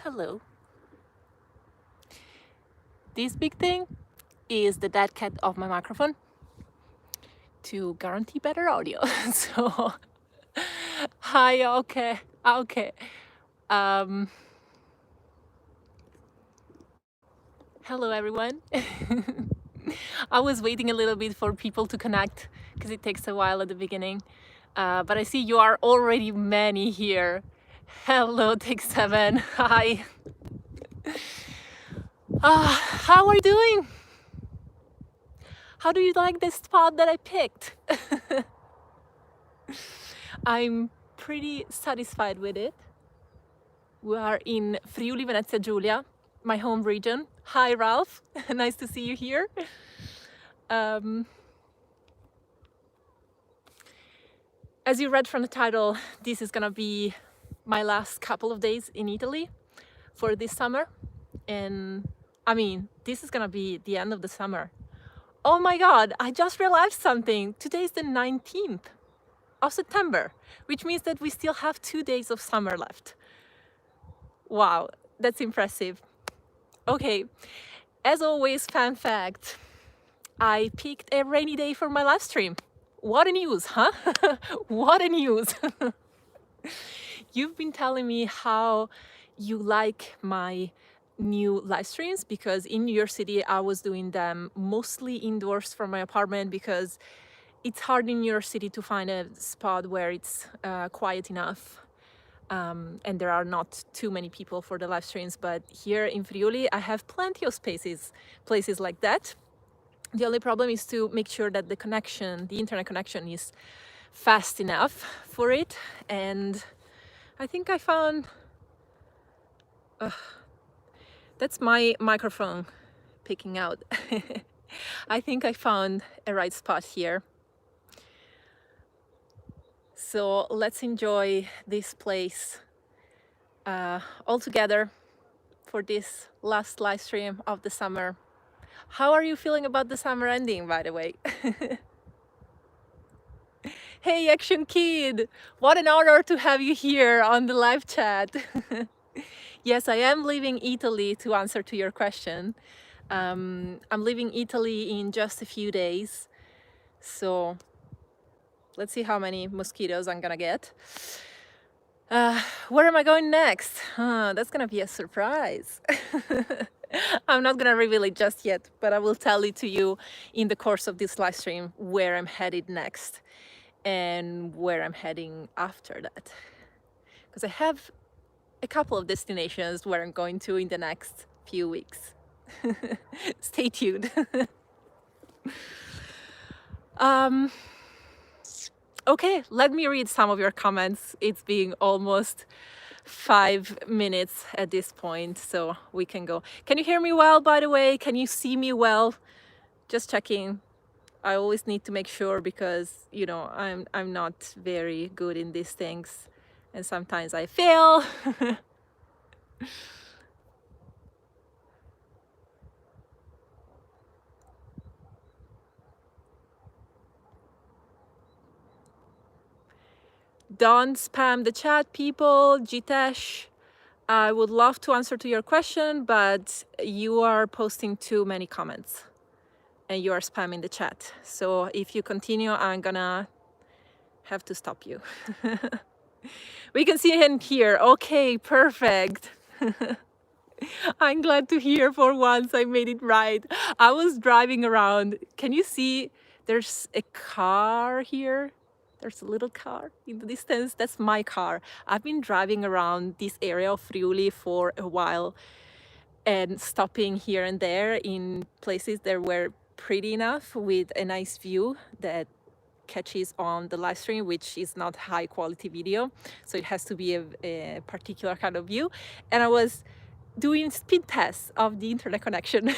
Hello. This big thing is the dead cat of my microphone to guarantee better audio. So, hi, okay. Um, Hello, everyone. I was waiting a little bit for people to connect because it takes a while at the beginning. But I see you are already many here. Hello, Take 7. Hi. How are you doing? How do you like this spot that I picked? I'm pretty satisfied with it. We are in Friuli Venezia Giulia, my home region. Hi, Ralph. Nice to see you here. As you read from the title, this is gonna be my last couple of days in Italy for this summer. And I mean, this is gonna be the end of the summer. Oh my God, I just realized something. Today is the 19th of September, which means that we still have 2 days of summer left. Wow, that's impressive. Okay, as always, fun fact, I picked a rainy day for my live stream. What a news, huh? What a news. You've been telling me how you like my new live streams because in New York City I was doing them mostly indoors from my apartment because it's hard in New York City to find a spot where it's quiet enough and there are not too many people for the live streams. But here in Friuli I have plenty of places like that. The only problem is to make sure that the internet connection is fast enough for it. And I think I found, that's my microphone picking out. I think I found a right spot here. So let's enjoy this place all together for this last live stream of the summer. How are you feeling about the summer ending, by the way? Hey, Action Kid! What an honor to have you here on the live chat. Yes, I am leaving Italy to answer to your question. I'm leaving Italy in just a few days. So let's see how many mosquitoes I'm gonna get. Where am I going next? That's gonna be a surprise. I'm not gonna reveal it just yet, but I will tell it to you in the course of this live stream where I'm headed next and where I'm heading after that. Because I have a couple of destinations where I'm going to in the next few weeks. Stay tuned. Okay, let me read some of your comments. It's been almost 5 minutes at this point, so we can go. Can you hear me well, by the way? Can you see me well? Just checking. I always need to make sure because, you know, I'm not very good in these things and sometimes I fail. Don't spam the chat, people. Jitesh, I would love to answer to your question, but you are posting too many comments and you are spamming the chat. So if you continue, I'm gonna have to stop you. We can see him here. Okay, perfect. I'm glad to hear for once I made it right. I was driving around. Can you see there's a car here? There's a little car in the distance. That's my car. I've been driving around this area of Friuli for a while and stopping here and there in places that were pretty enough with a nice view that catches on the live stream, which is not high quality video. So it has to be a particular kind of view. And I was doing speed tests of the internet connection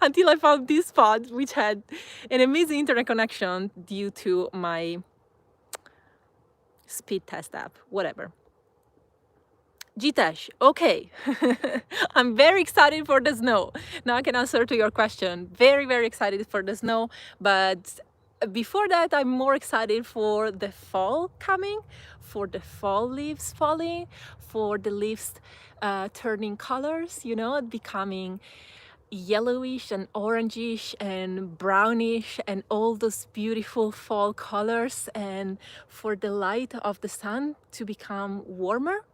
until I found this spot, which had an amazing internet connection due to my speed test app, whatever. Jitesh, okay. I'm very excited for the snow. Now I can answer to your question. Very, very excited for the snow, but before that, I'm more excited for the fall coming, for the fall leaves falling, for the leaves turning colors, you know, becoming yellowish and orangish and brownish and all those beautiful fall colors, and for the light of the sun to become warmer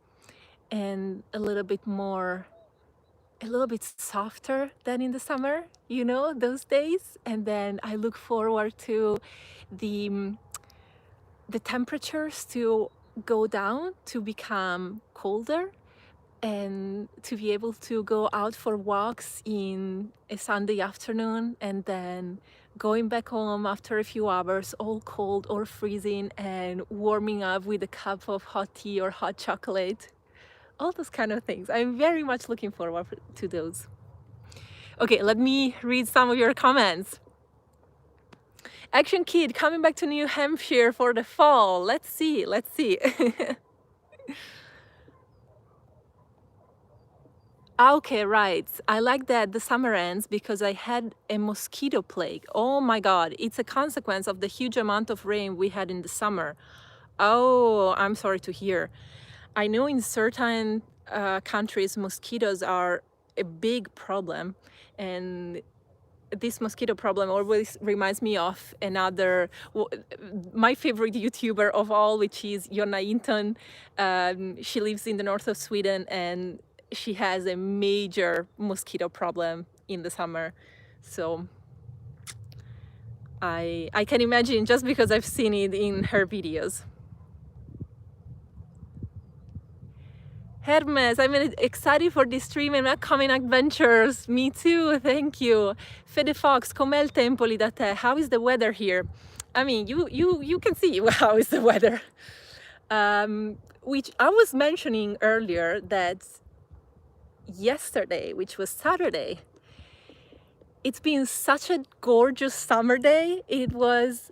and a little bit softer than in the summer, you know, those days. And then I look forward to the the temperatures to go down, to become colder, and to be able to go out for walks in a Sunday afternoon and then going back home after a few hours, all cold or freezing, and warming up with a cup of hot tea or hot chocolate. All those kind of things. I'm very much looking forward to those. Okay, let me read some of your comments. Action Kid coming back to New Hampshire for the fall. Let's see, let's see. Okay, right. I like that the summer ends because I had a mosquito plague. Oh my God, it's a consequence of the huge amount of rain we had in the summer. Oh, I'm sorry to hear. I know in certain countries, mosquitoes are a big problem, and this mosquito problem always reminds me of another, my favorite YouTuber of all, which is Jonna Inton. She lives in the north of Sweden, and she has a major mosquito problem in the summer. So I can imagine, just because I've seen it in her videos. Hermes, I'm excited for this stream and upcoming adventures. Me too, thank you. Fede Fox, com'è il tempo lì da te? How is the weather here? I mean, you can see how is the weather. Which I was mentioning earlier that yesterday, which was Saturday, it's been such a gorgeous summer day. It was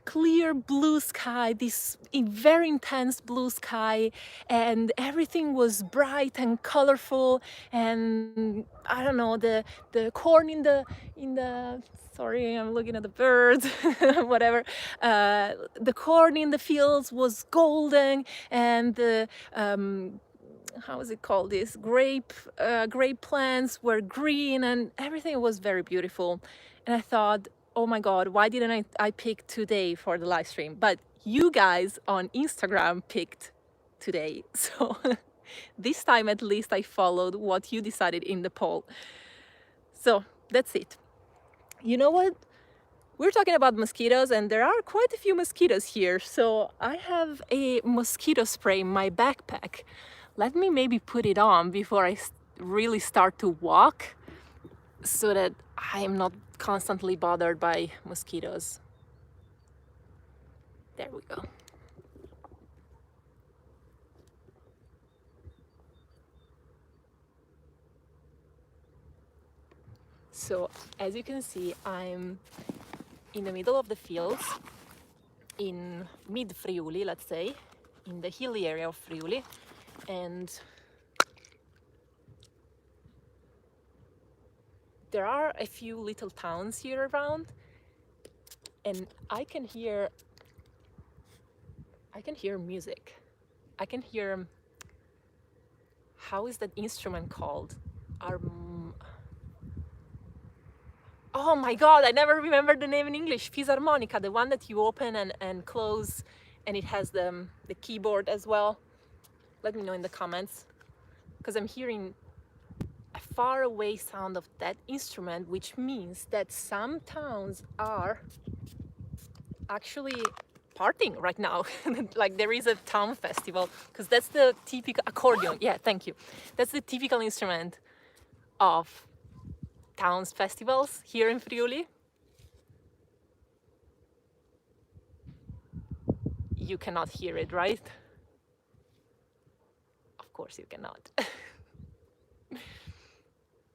clear blue sky, this very intense blue sky, and everything was bright and colorful. And I don't know, the corn in the sorry, I'm looking at the birds, whatever. The corn in the fields was golden, and the how is it called, this grape plants were green, and everything was very beautiful. And I thought, oh my God, why didn't I pick today for the live stream? But you guys on Instagram picked today. So this time at least I followed what you decided in the poll. So that's it. You know what? We're talking about mosquitoes, and there are quite a few mosquitoes here. So I have a mosquito spray in my backpack. Let me maybe put it on before I really start to walk, so that I am not constantly bothered by mosquitoes. There we go. So as you can see, I'm in the middle of the fields in mid-Friuli, let's say, in the hilly area of Friuli, and there are a few little towns here around, and I can hear music. I can hear, how is that instrument called? Oh my God, I never remember the name in English. Fisarmonica, the one that you open and close, and it has the keyboard as well. Let me know in the comments, because I'm hearing a far away sound of that instrument, which means that some towns are actually partying right now. Like there is a town festival, because that's the typical accordion. Yeah, thank you. That's the typical instrument of towns festivals here in Friuli. You cannot hear it, right? Of course you cannot.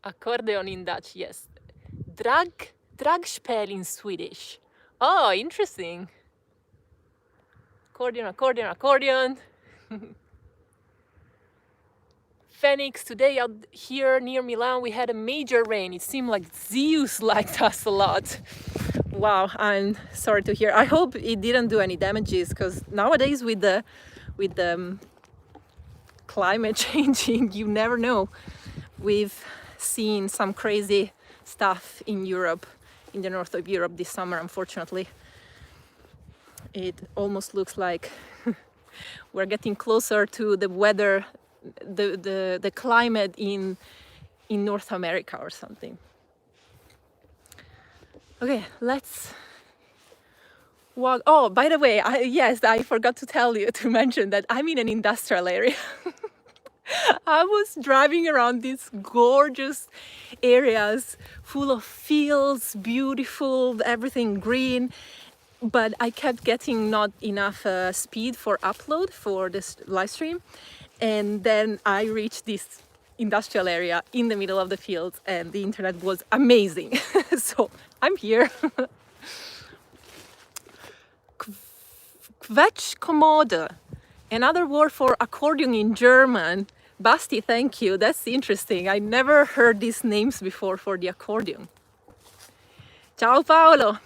Accordion in Dutch, yes. Dragspel in Swedish. Oh, interesting. Accordion, accordion, accordion. Phoenix, today out here near Milan we had a major rain. It seemed like Zeus liked us a lot. wow, I'm sorry to hear. I hope it didn't do any damages, because nowadays with the climate changing, you never know. We've seen some crazy stuff in Europe, in the north of Europe this summer, unfortunately. It almost looks like we're getting closer to the weather, the climate in North America or something. Okay, let's walk. Oh, by the way, yes, I forgot to tell you to mention that I'm in an industrial area. I was driving around these gorgeous areas full of fields, beautiful, everything green, but I kept getting not enough speed for upload for this live stream. And then I reached this industrial area in the middle of the fields, and the internet was amazing. So I'm here. Quetschkommode, another word for accordion in German. Basti, thank you. That's interesting. I never heard these names before for the accordion. Ciao Paolo.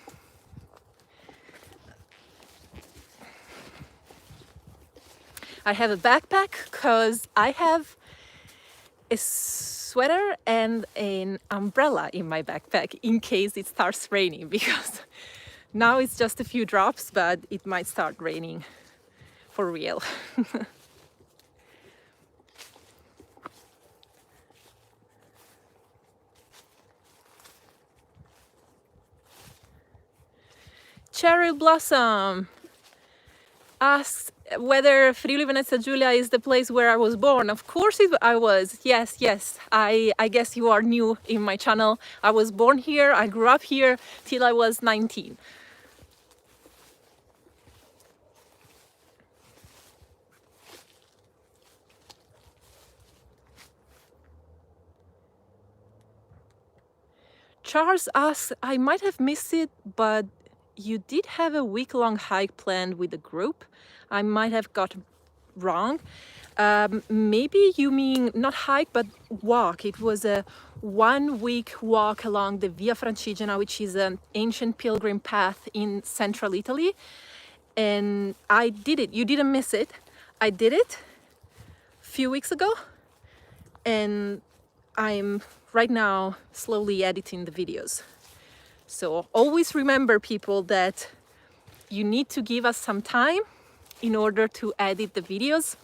I have a backpack because I have a sweater and an umbrella in my backpack in case it starts raining, because now it's just a few drops, but it might start raining for real. Cherry Blossom asks whether Friuli Venezia Giulia is the place where I was born. Of course I was. Yes. I guess you are new in my channel. I was born here. I grew up here till I was 19. Charles asks, I might have missed it, but you did have a week-long hike planned with the group. I might have got wrong. Maybe you mean not hike, but walk. It was a 1-week walk along the Via Francigena, which is an ancient pilgrim path in central Italy. And I did it. You didn't miss it. I did it a few weeks ago. And I'm right now slowly editing the videos. So always remember, people, that you need to give us some time in order to edit the videos.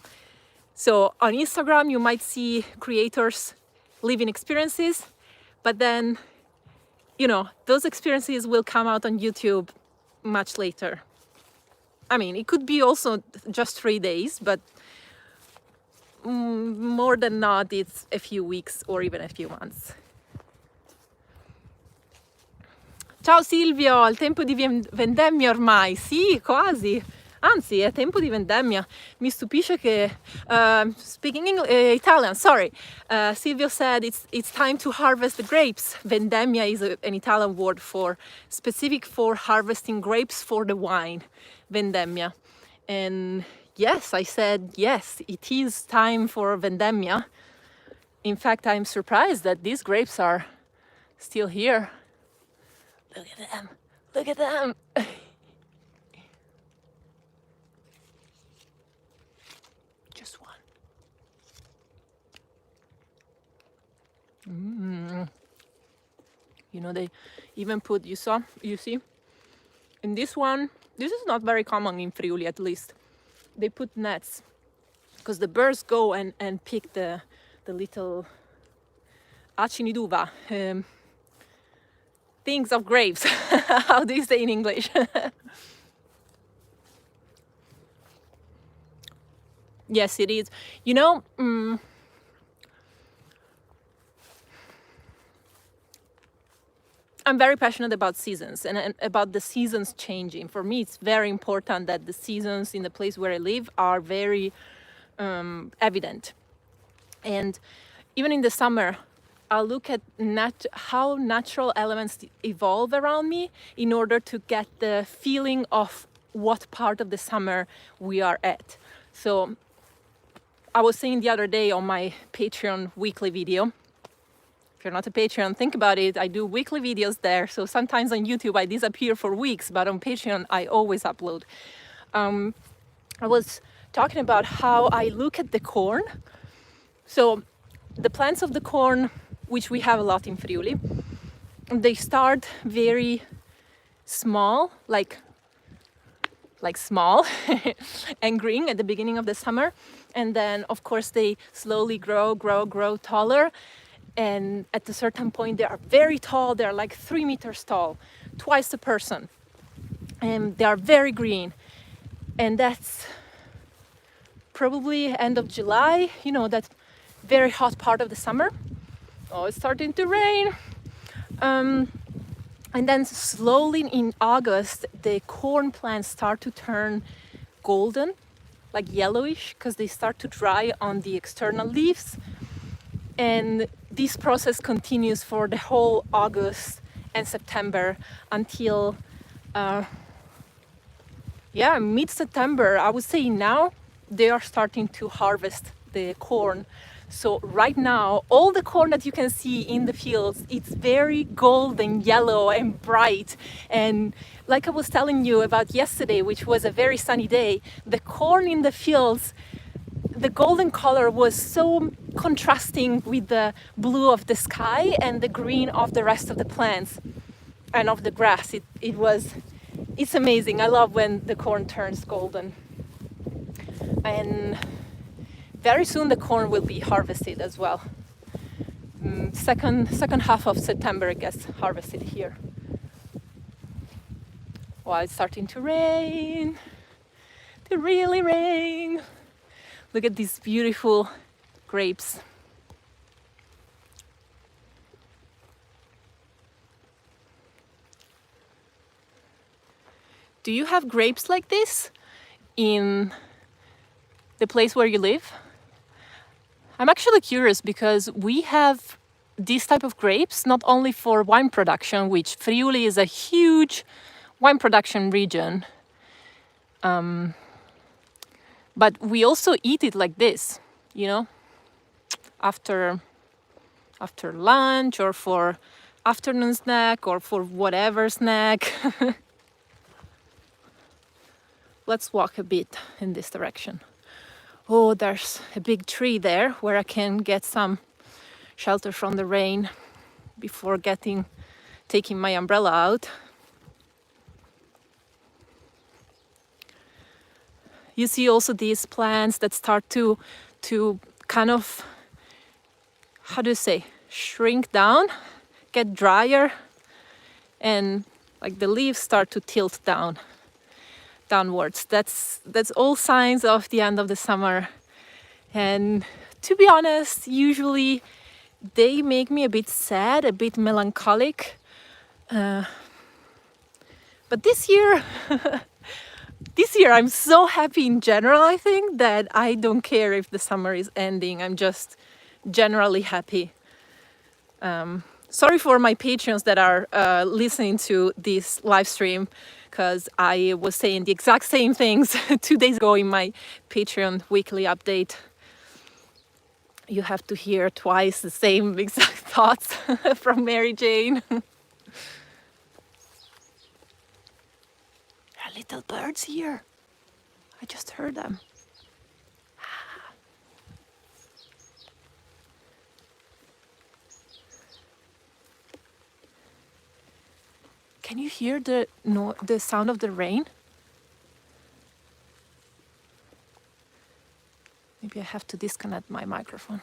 So on Instagram, you might see creators living experiences, but then, you know, those experiences will come out on YouTube much later. I mean, it could be also just 3 days, but more than not, it's a few weeks or even a few months. Ciao Silvio, il tempo di vendemmia ormai, sì, quasi, anzi è tempo di vendemmia. Mi stupisce che, speaking Italian, sorry, Silvio said it's time to harvest the grapes. Vendemmia is an Italian word specific for harvesting grapes for the wine, vendemmia. And yes, I said yes, it is time for vendemmia. In fact, I'm surprised that these grapes are still here. Look at them, look at them. Just one. You know, they even put, you see, in this one, this is not very common in Friuli at least. They put nets because the birds go and pick the little acini d'uva, things of grapes. How do you say in English? Yes, it is. You know, I'm very passionate about seasons and about the seasons changing. For me, it's very important that the seasons in the place where I live are very evident. And even in the summer, I'll look at how natural elements evolve around me in order to get the feeling of what part of the summer we are at. So I was saying the other day on my Patreon weekly video If you're not a Patreon, think about it. I do weekly videos there. So sometimes on YouTube I disappear for weeks, but on Patreon I always upload. I was talking about how I look at the corn. So the plants of the corn, which we have a lot in Friuli, they start very small, like small and green at the beginning of the summer. And then of course they slowly grow taller. And at a certain point they are very tall. They're like 3 meters tall, twice a person. And they are very green. And that's probably end of July, you know, that very hot part of the summer. Oh, it's starting to rain. And then slowly in August, the corn plants start to turn golden, like yellowish, because they start to dry on the external leaves. And this process continues for the whole August and September until, mid-September. I would say now they are starting to harvest the corn. So right now, all the corn that you can see in the fields, it's very golden yellow and bright. And like I was telling you about yesterday, which was a very sunny day, the corn in the fields, the golden color was so contrasting with the blue of the sky and the green of the rest of the plants and of the grass. It's amazing. I love when the corn turns golden. And very soon the corn will be harvested as well. Second half of September it gets harvested here. Wow, it's starting to rain. To really rain. Look at these beautiful grapes. Do you have grapes like this in the place where you live? I'm actually curious because we have this type of grapes not only for wine production, which Friuli is a huge wine production region, but we also eat it like this, you know, after lunch or for afternoon snack or for whatever snack. Let's walk a bit in this direction. Oh, there's a big tree there where I can get some shelter from the rain before taking my umbrella out. You see also these plants that start to kind of, how do you say, shrink down, get drier, and like the leaves start to tilt downwards. That's all signs of the end of the summer. And to be honest, usually they make me a bit sad, a bit melancholic. But this year, I'm so happy in general, I think, that I don't care if the summer is ending. I'm just generally happy. Sorry for my patrons that are listening to this live stream, because I was saying the exact same things 2 days ago in my Patreon weekly update. You have to hear twice the same exact thoughts from Mary Jane. There are little birds here. I just heard them. Can you hear the sound of the rain? Maybe I have to disconnect my microphone.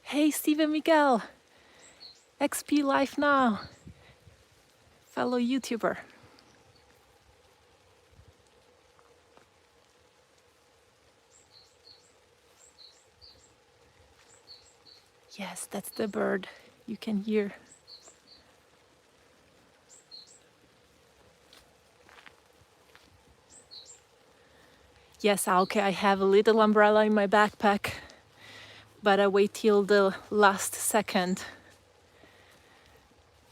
Hey, Steven Miguel, XP Life Now, fellow YouTuber. Yes, that's the bird you can hear. Yes, okay, I have a little umbrella in my backpack, but I wait till the last second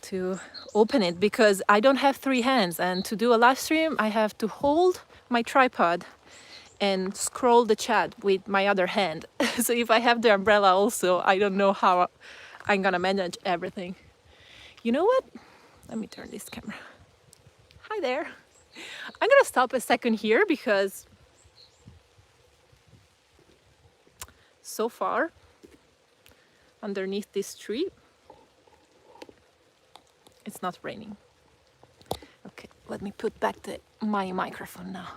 to open it because I don't have 3 hands, and to do a live stream I have to hold my tripod and scroll the chat with my other hand. So if I have the umbrella also, I don't know how I'm gonna manage everything. You know what? Let me turn this camera. Hi there. I'm gonna stop a second here because so far underneath this tree it's not raining. Okay, let me put back my microphone now.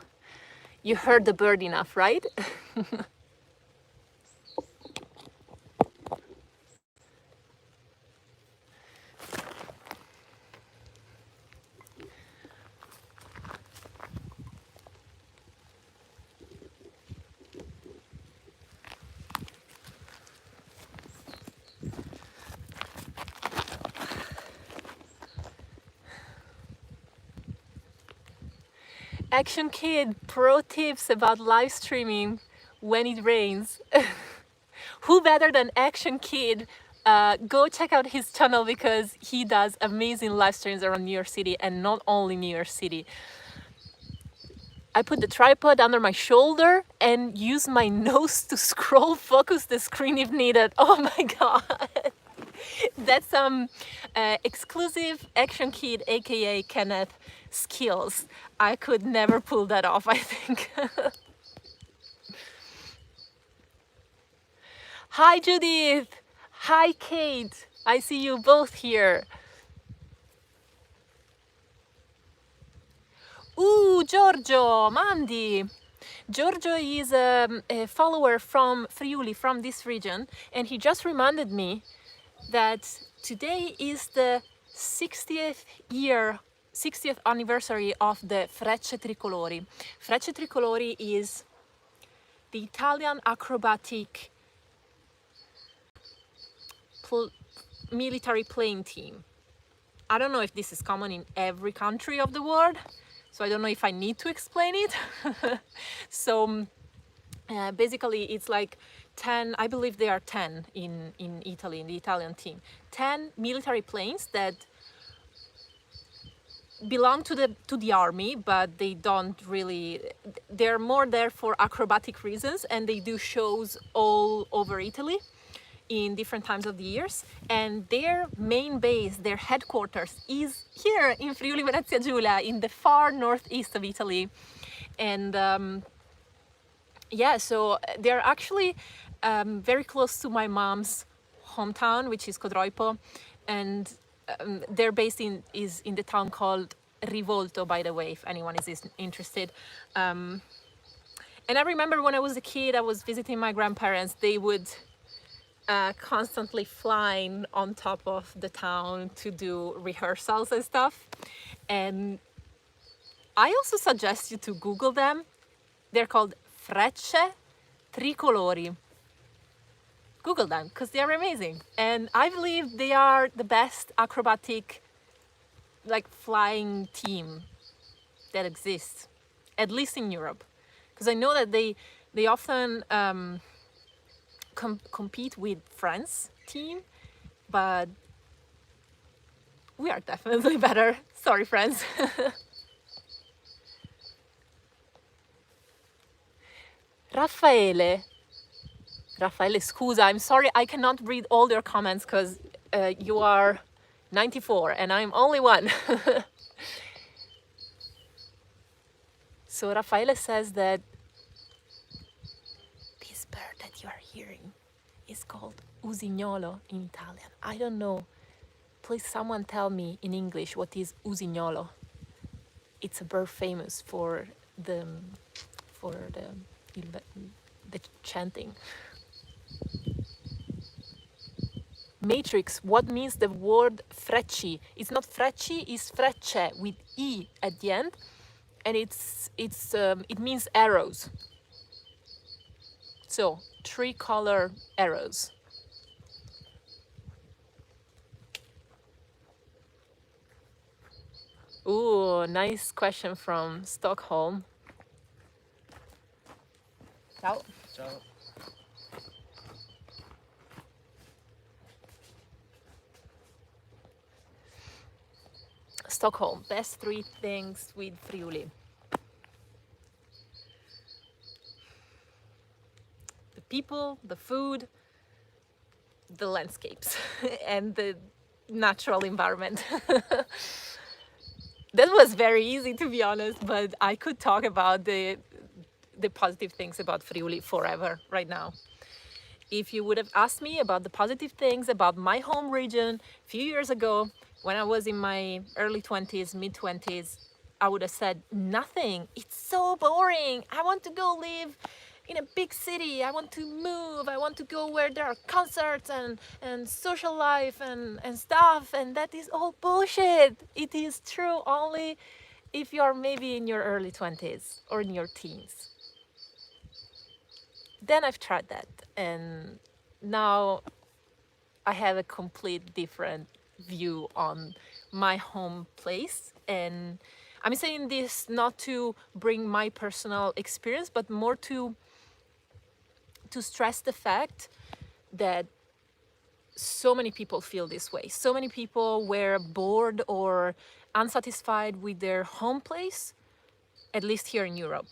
You heard the bird enough, right? Action Kid, pro tips about live streaming when it rains. Who better than Action Kid? Go check out his channel because he does amazing live streams around New York City, and not only New York City. I put the tripod under my shoulder and use my nose to scroll focus the screen if needed. Oh my god. That's some exclusive Action Kid, aka Kenneth, skills. I could never pull that off, I think. Hi Judith! Hi Kate! I see you both here. Ooh, Giorgio, Mandy! Giorgio is a follower from Friuli, from this region, and he just reminded me that today is the 60th anniversary of the Frecce Tricolori. Frecce Tricolori is the Italian acrobatic military playing team. I don't know if this is common in every country of the world, so I don't know if I need to explain it. So basically it's like 10, I believe there are 10 in Italy, in the Italian team. 10 military planes that belong to the army, but they don't really, they're more there for acrobatic reasons, and they do shows all over Italy in different times of the years, and their main base, their headquarters, is here in Friuli Venezia Giulia, in the far northeast of Italy. And yeah, so they're actually very close to my mom's hometown, which is Codroipo, and their base is in the town called Rivolto, by the way, if anyone is interested. And I remember when I was a kid, I was visiting my grandparents. They would constantly flying on top of the town to do rehearsals and stuff. And I also suggest you to Google them. They're called Frecce Tricolori. Google them because they are amazing. And I believe they are the best acrobatic, like, flying team that exists, at least in Europe. Because I know that they often compete with France team, but we are definitely better. Sorry, friends. Raffaele, scusa, I'm sorry I cannot read all your comments because you are 94 and I'm only one. So Raffaele says that this bird that you are hearing is called usignolo in Italian. I don't know. Please someone tell me in English what is usignolo. It's a bird famous for the chanting. Matrix, what means the word frecci? It's not frecci, it's frecce with E at the end, and it means arrows. So 3 color arrows. Ooh, nice question from Stockholm. Ciao. Ciao. Stockholm, best three things with Friuli. The people, the food, the landscapes, and the natural environment. That was very easy, to be honest, but I could talk about the positive things about Friuli forever right now. If you would have asked me about the positive things about my home region a few years ago, when I was in my early 20s, mid 20s, I would have said nothing. It's so boring. I want to go live in a big city. I want to move. I want to go where there are concerts and social life and stuff. And that is all bullshit. It is true only if you're maybe in your early 20s or in your teens. Then I've tried that. And now I have a complete different view on my home place. And I'm saying this not to bring my personal experience, but more to stress the fact that so many people feel this way. So many people were bored or unsatisfied with their home place, at least here in Europe.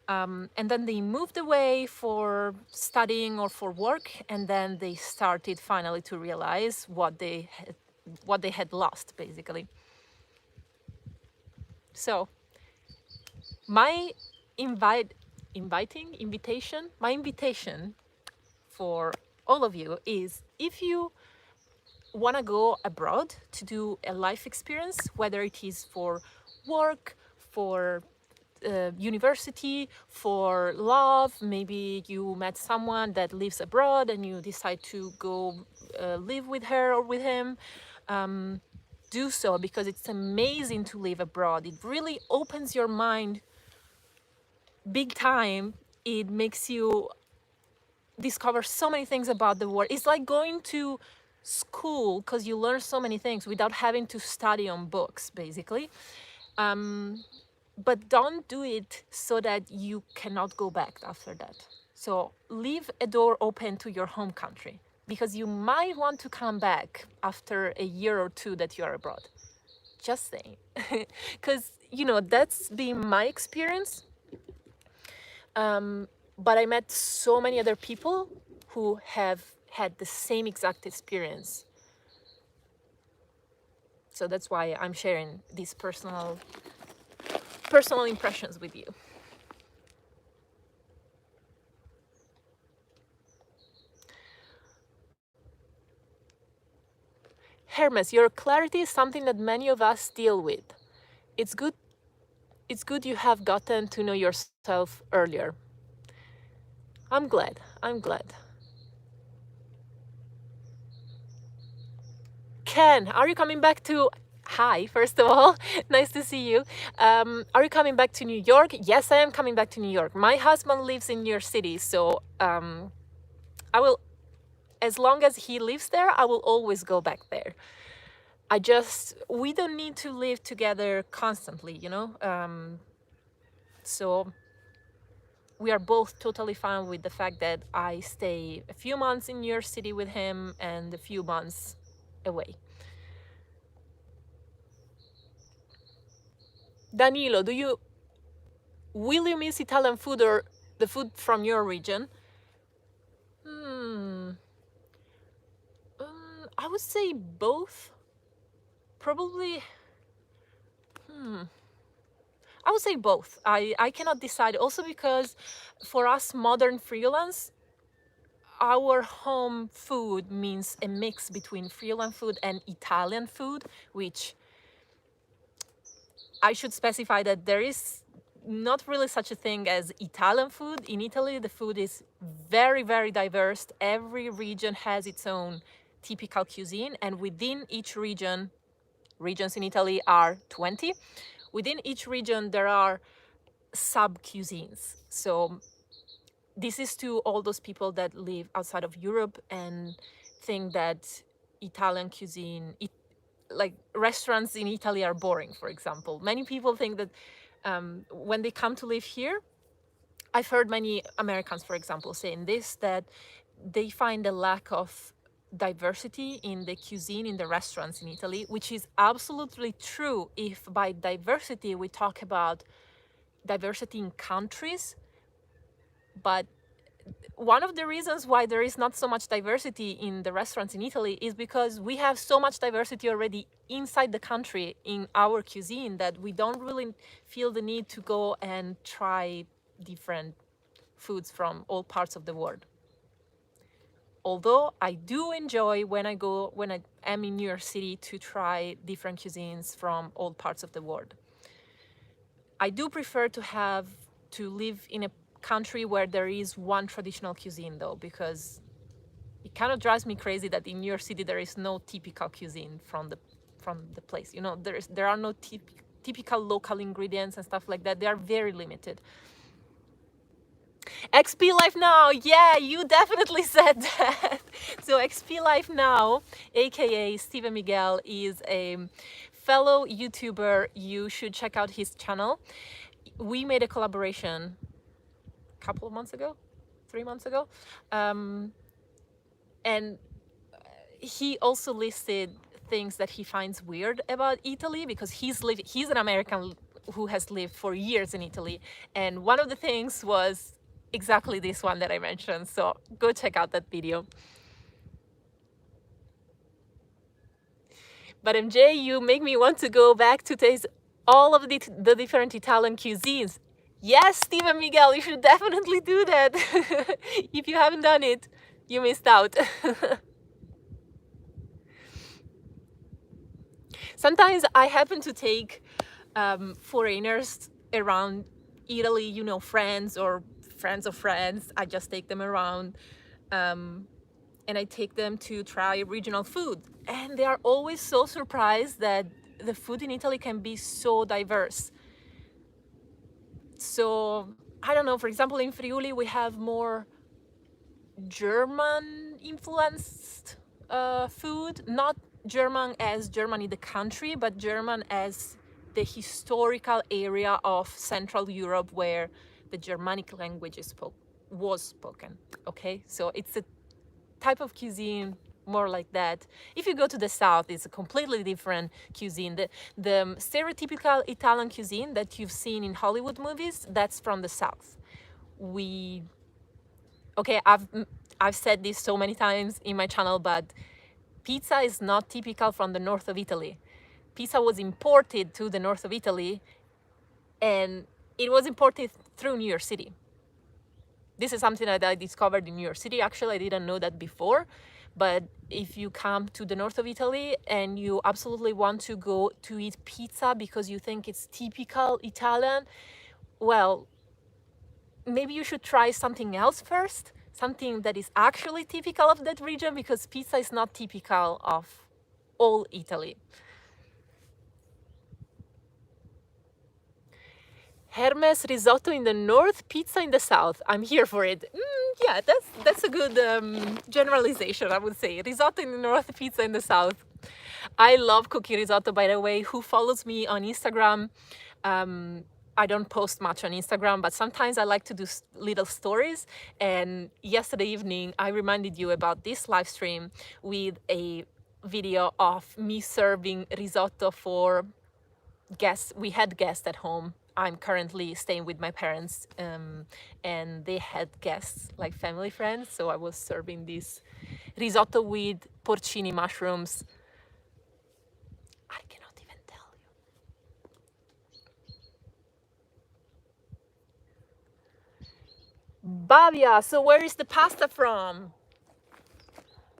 And then they moved away for studying or for work, and then they started finally to realize what they had lost, basically. So my invite my invitation for all of you is, if you want to go abroad to do a life experience, whether it is for work, for university, for love, maybe you met someone that lives abroad and you decide to go live with her or with him, do so, because it's amazing to live abroad. It really opens your mind big time. It makes you discover so many things about the world. It's like going to school, because you learn so many things without having to study on books, basically. But don't do it so that you cannot go back after that. So leave a door open to your home country, because you might want to come back after a year or two that you're abroad. Just saying. Because, that's been my experience. But I met so many other people who have had the same exact experience. So that's why I'm sharing these personal impressions with you. Hermes, your clarity is something that many of us deal with. It's good you have gotten to know yourself earlier. I'm glad. Ken, are you coming back to... Hi, first of all, nice to see you. Are you coming back to New York? Yes, I am coming back to New York. My husband lives in New York City, so I will, as long as he lives there, I will always go back there. We don't need to live together constantly, so we are both totally fine with the fact that I stay a few months in New York City with him and a few months away. Danilo, will you miss Italian food or the food from your region? I would say both. Probably, I would say both. I cannot decide. Also because for us modern freelance, our home food means a mix between freelance food and Italian food, which I should specify that there is not really such a thing as Italian food. In Italy, the food is very, very diverse. Every region has its own typical cuisine, and within each region, regions in Italy are 20. Within each region, there are sub-cuisines. So this is to all those people that live outside of Europe and think that Italian cuisine, like restaurants in Italy are boring, for example. Many people think that when they come to live here, I've heard many Americans, for example, saying this, that they find a lack of diversity in the cuisine in the restaurants in Italy, which is absolutely true if by diversity we talk about diversity in countries. But one of the reasons why there is not so much diversity in the restaurants in Italy is because we have so much diversity already inside the country in our cuisine that we don't really feel the need to go and try different foods from all parts of the world. Although I do enjoy when I am in New York City to try different cuisines from all parts of the world. I do prefer to live in a country where there is one traditional cuisine though, because it kind of drives me crazy that in New York City there is no typical cuisine from the place. You know, there are no typical local ingredients and stuff like that. They are very limited. XP Life Now, yeah, you definitely said that. So XP Life Now, aka Steven Miguel, is a fellow YouTuber. You should check out his channel. We made a collaboration a couple of months ago, 3 months ago, and he also listed things that he finds weird about Italy, because he's an American who has lived for years in Italy, and one of the things was exactly this one that I mentioned. So go check out that video. But MJ, you make me want to go back to taste all of the different Italian cuisines. Yes, Steven Miguel, you should definitely do that. If you haven't done it, you missed out. Sometimes I happen to take foreigners around Italy, you know, friends or friends of friends. I just take them around and I take them to try regional food. And they are always so surprised that the food in Italy can be so diverse. So, I don't know, for example, in Friuli we have more German influenced food, not German as Germany the country, but German as the historical area of Central Europe where the Germanic language was spoken. Okay, so it's a type of cuisine more like that. If you go to the south, it's a completely different cuisine. The stereotypical Italian cuisine that you've seen in Hollywood movies, that's from the south. I've said this so many times in my channel, but pizza is not typical from the north of Italy. Pizza was imported to the north of Italy, and it was imported through New York City. This is something that I discovered in New York City. Actually, I didn't know that before. But if you come to the north of Italy and you absolutely want to go to eat pizza because you think it's typical Italian, well, maybe you should try something else first, something that is actually typical of that region, because pizza is not typical of all Italy. Hermes risotto in the north, pizza in the south. I'm here for it. Yeah, that's a good generalization, I would say. Risotto in the north, pizza in the south. I love cooking risotto, by the way. Who follows me on Instagram? I don't post much on Instagram, but sometimes I like to do little stories. And yesterday evening, I reminded you about this live stream with a video of me serving risotto for guests. We had guests at home. I'm currently staying with my parents, and they had guests, like family friends. So I was serving this risotto with porcini mushrooms. I cannot even tell you. Bavia, so where is the pasta from?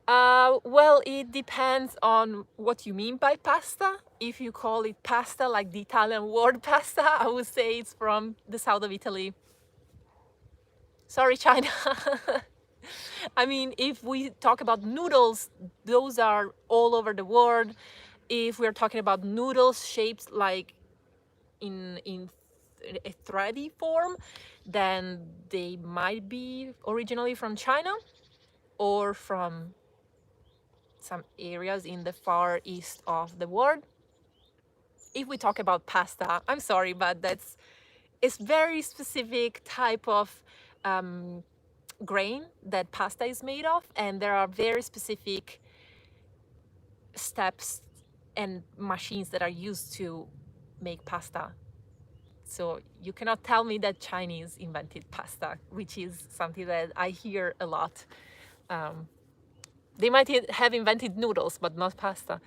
Well, it depends on what you mean by pasta. If you call it pasta, like the Italian word pasta, I would say it's from the south of Italy. Sorry, China. I mean, if we talk about noodles, those are all over the world. If we're talking about noodles shaped like in a thready form, then they might be originally from China or from some areas in the far east of the world. If we talk about pasta, I'm sorry, but it's very specific type of grain that pasta is made of, and there are very specific steps and machines that are used to make pasta. So you cannot tell me that Chinese invented pasta, which is something that I hear a lot. They might have invented noodles, but not pasta.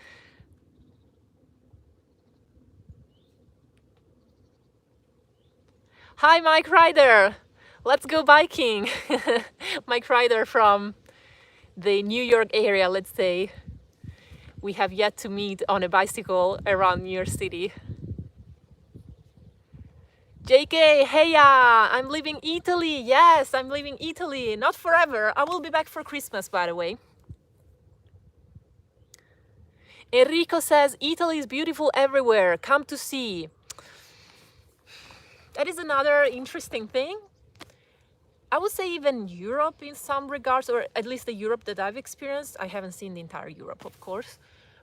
Hi, Mike Ryder. Let's go biking. Mike Ryder from the New York area, let's say. We have yet to meet on a bicycle around New York City. JK, heya, I'm leaving Italy. Yes, I'm leaving Italy. Not forever. I will be back for Christmas, by the way. Enrico says, Italy is beautiful everywhere. Come to see. That is another interesting thing. I would say even Europe in some regards, or at least the Europe that I've experienced. I haven't seen the entire Europe, of course,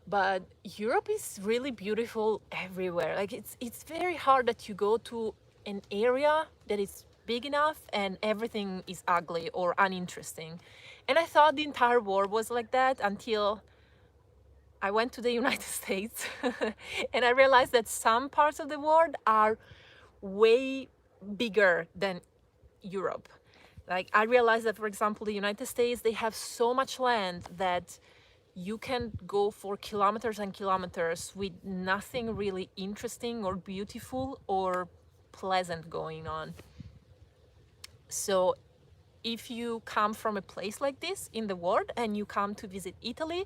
but Europe is really beautiful everywhere. Like it's very hard that you go to an area that is big enough and everything is ugly or uninteresting. And I thought the entire world was like that until I went to the United States and I realized that some parts of the world are way bigger than Europe. Like I realized that, for example, the United States, they have so much land that you can go for kilometers and kilometers with nothing really interesting or beautiful or pleasant going on. So if you come from a place like this in the world and you come to visit Italy,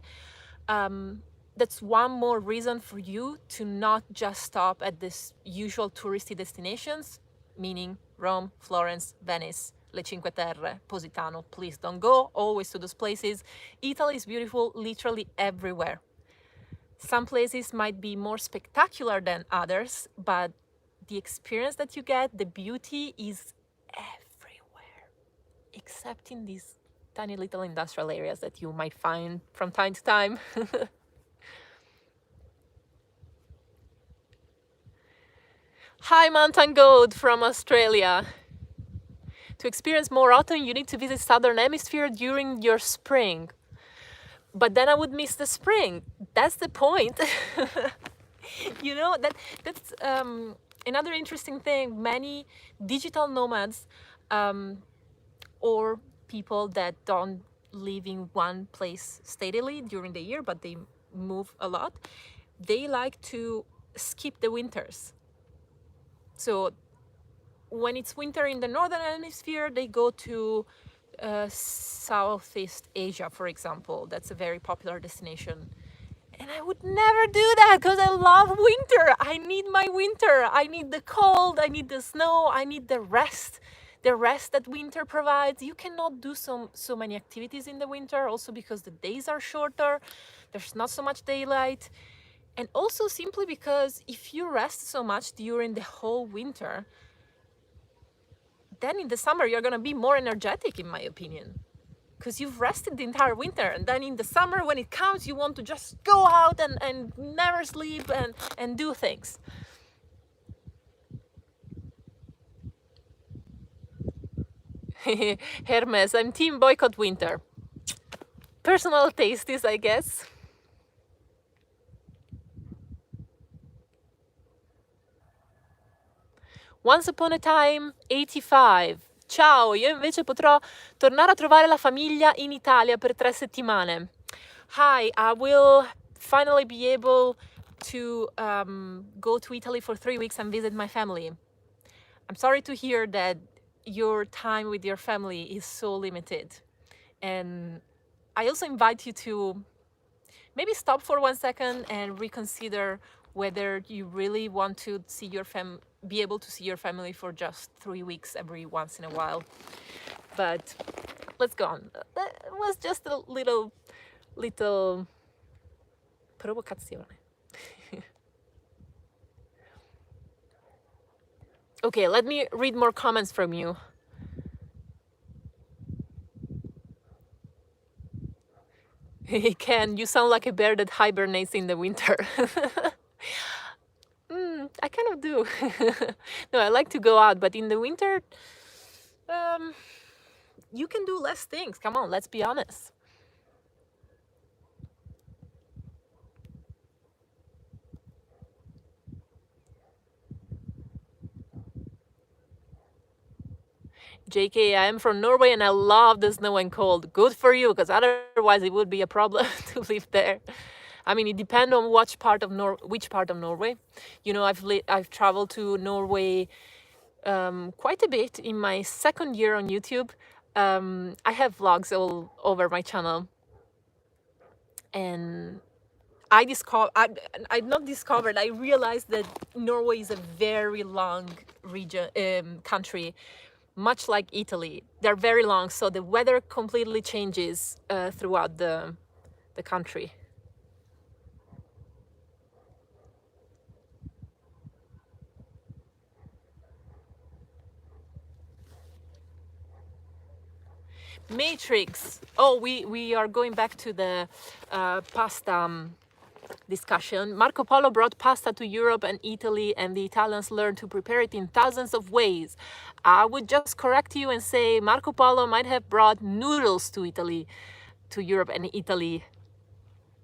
that's one more reason for you to not just stop at this usual touristy destinations, meaning Rome, Florence, Venice, Le Cinque Terre, Positano. Please don't go always to those places. Italy is beautiful literally everywhere. Some places might be more spectacular than others, but the experience that you get, the beauty is everywhere, except in these tiny little industrial areas that you might find from time to time. Hi, Mountain Goat from Australia. To experience more autumn, you need to visit Southern Hemisphere during your spring. But then I would miss the spring. That's the point. You know, that's another interesting thing. Many digital nomads or people that don't live in one place steadily during the year, but they move a lot, they like to skip the winters. So when it's winter in the northern hemisphere, they go to Southeast Asia, for example. That's a very popular destination. And I would never do that because I love winter. I need my winter. I need the cold. I need the snow. I need the rest that winter provides. You cannot do so many activities in the winter, also because the days are shorter. There's not so much daylight. And also simply because if you rest so much during the whole winter, then in the summer you're gonna be more energetic, in my opinion, because you've rested the entire winter. And then in the summer, when it comes, you want to just go out and never sleep and do things. Hermes, I'm team boycott winter. Personal taste is, I guess. Once upon a time, 85. Ciao, io invece potrò tornare a trovare la famiglia in Italia per 3 settimane. Hi, I will finally be able to go to Italy for 3 weeks and visit my family. I'm sorry to hear that your time with your family is so limited. And I also invite you to maybe stop for 1 second and reconsider whether you really want to see your be able to see your family for just 3 weeks every once in a while. But let's go on. That was just a little provocazione. Okay, let me read more comments from you. He can. You sound like a bear that hibernates in the winter. I kind of do. No, I like to go out, but in the winter, you can do less things. Come on, let's be honest. JK, I am from Norway and I love the snow and cold. Good for you, because otherwise it would be a problem to live there. I mean, it depends on which part of Norway. You know, I've traveled to Norway quite a bit in my second year on YouTube. I have vlogs all over my channel, and I realized that Norway is a very long country, much like Italy. They're very long, so the weather completely changes throughout the country. Matrix. Oh, we are going back to the pasta discussion. Marco Polo brought pasta to Europe and Italy, and the Italians learned to prepare it in thousands of ways. I would just correct you and say Marco Polo might have brought noodles to Europe and Italy,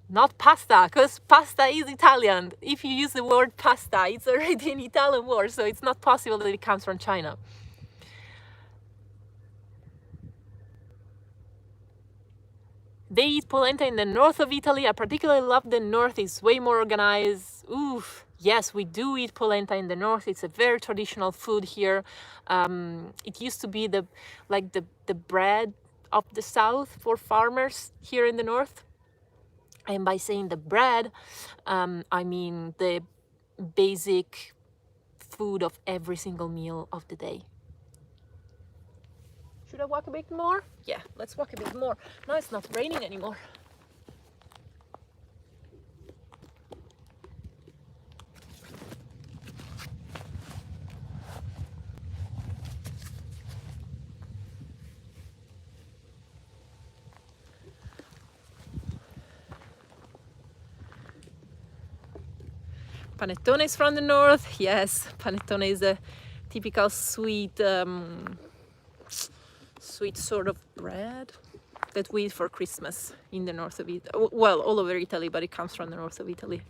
not pasta, because pasta is Italian. If you use the word pasta, it's already an Italian word, so it's not possible that it comes from China. They eat polenta in the north of Italy. I particularly love the north. It's way more organized. Oof. Yes, we do eat polenta in the north. It's a very traditional food here. It used to be the bread of the south for farmers here in the north. And by saying the bread, I mean the basic food of every single meal of the day. Should I walk a bit more? Yeah, let's walk a bit more. Now it's not raining anymore. Panettone is from the north. Yes, panettone is a typical sweet sort of bread that we eat for Christmas in the north of Italy. Well, all over Italy, but it comes from the north of Italy.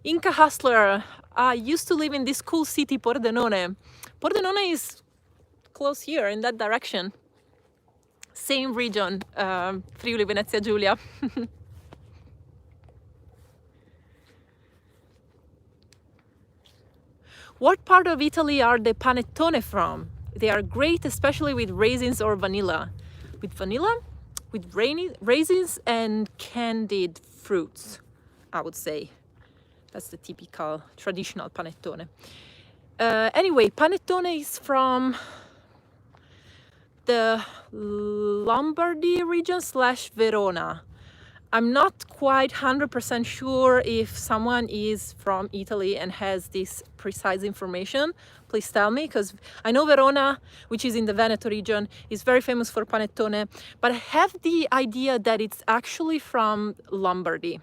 Inca Hustler, I used to live in this cool city, Pordenone. Pordenone is close here in that direction. Same region, Friuli Venezia Giulia. What part of Italy are the panettone from? They are great, especially with raisins or vanilla. With vanilla, with raisins and candied fruits, I would say. That's the typical traditional panettone. Anyway, panettone is from the Lombardy region / Verona. I'm not quite 100% sure if someone is from Italy and has this precise information. Please tell me, because I know Verona, which is in the Veneto region, is very famous for panettone, but I have the idea that it's actually from Lombardy.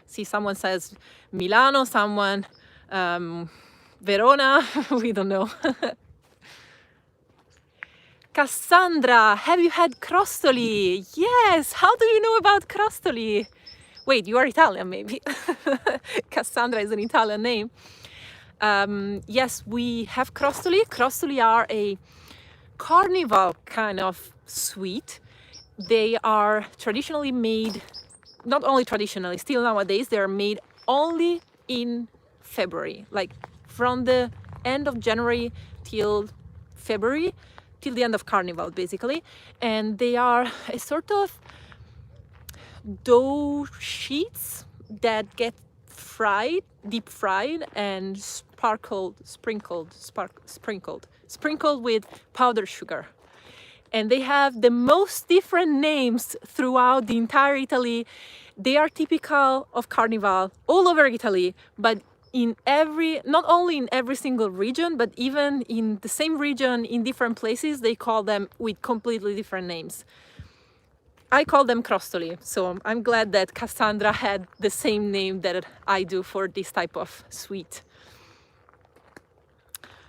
See, someone says Milano, someone Verona, we don't know. Cassandra, have you had crostoli? Yes, how do you know about crostoli? Wait, you are Italian maybe. Cassandra is an Italian name. Yes, we have crostoli. Crostoli are a carnival kind of sweet. They are traditionally made, not only traditionally, still nowadays, they're made only in February, like from the end of January till February, till the end of Carnival, basically. And they are a sort of dough sheets that get deep fried and sprinkled with powdered sugar. And they have the most different names throughout the entire Italy. They are typical of Carnival all over Italy, but not only in every single region, but even in the same region, in different places, they call them with completely different names. I call them crostoli, so I'm glad that Cassandra had the same name that I do for this type of sweet.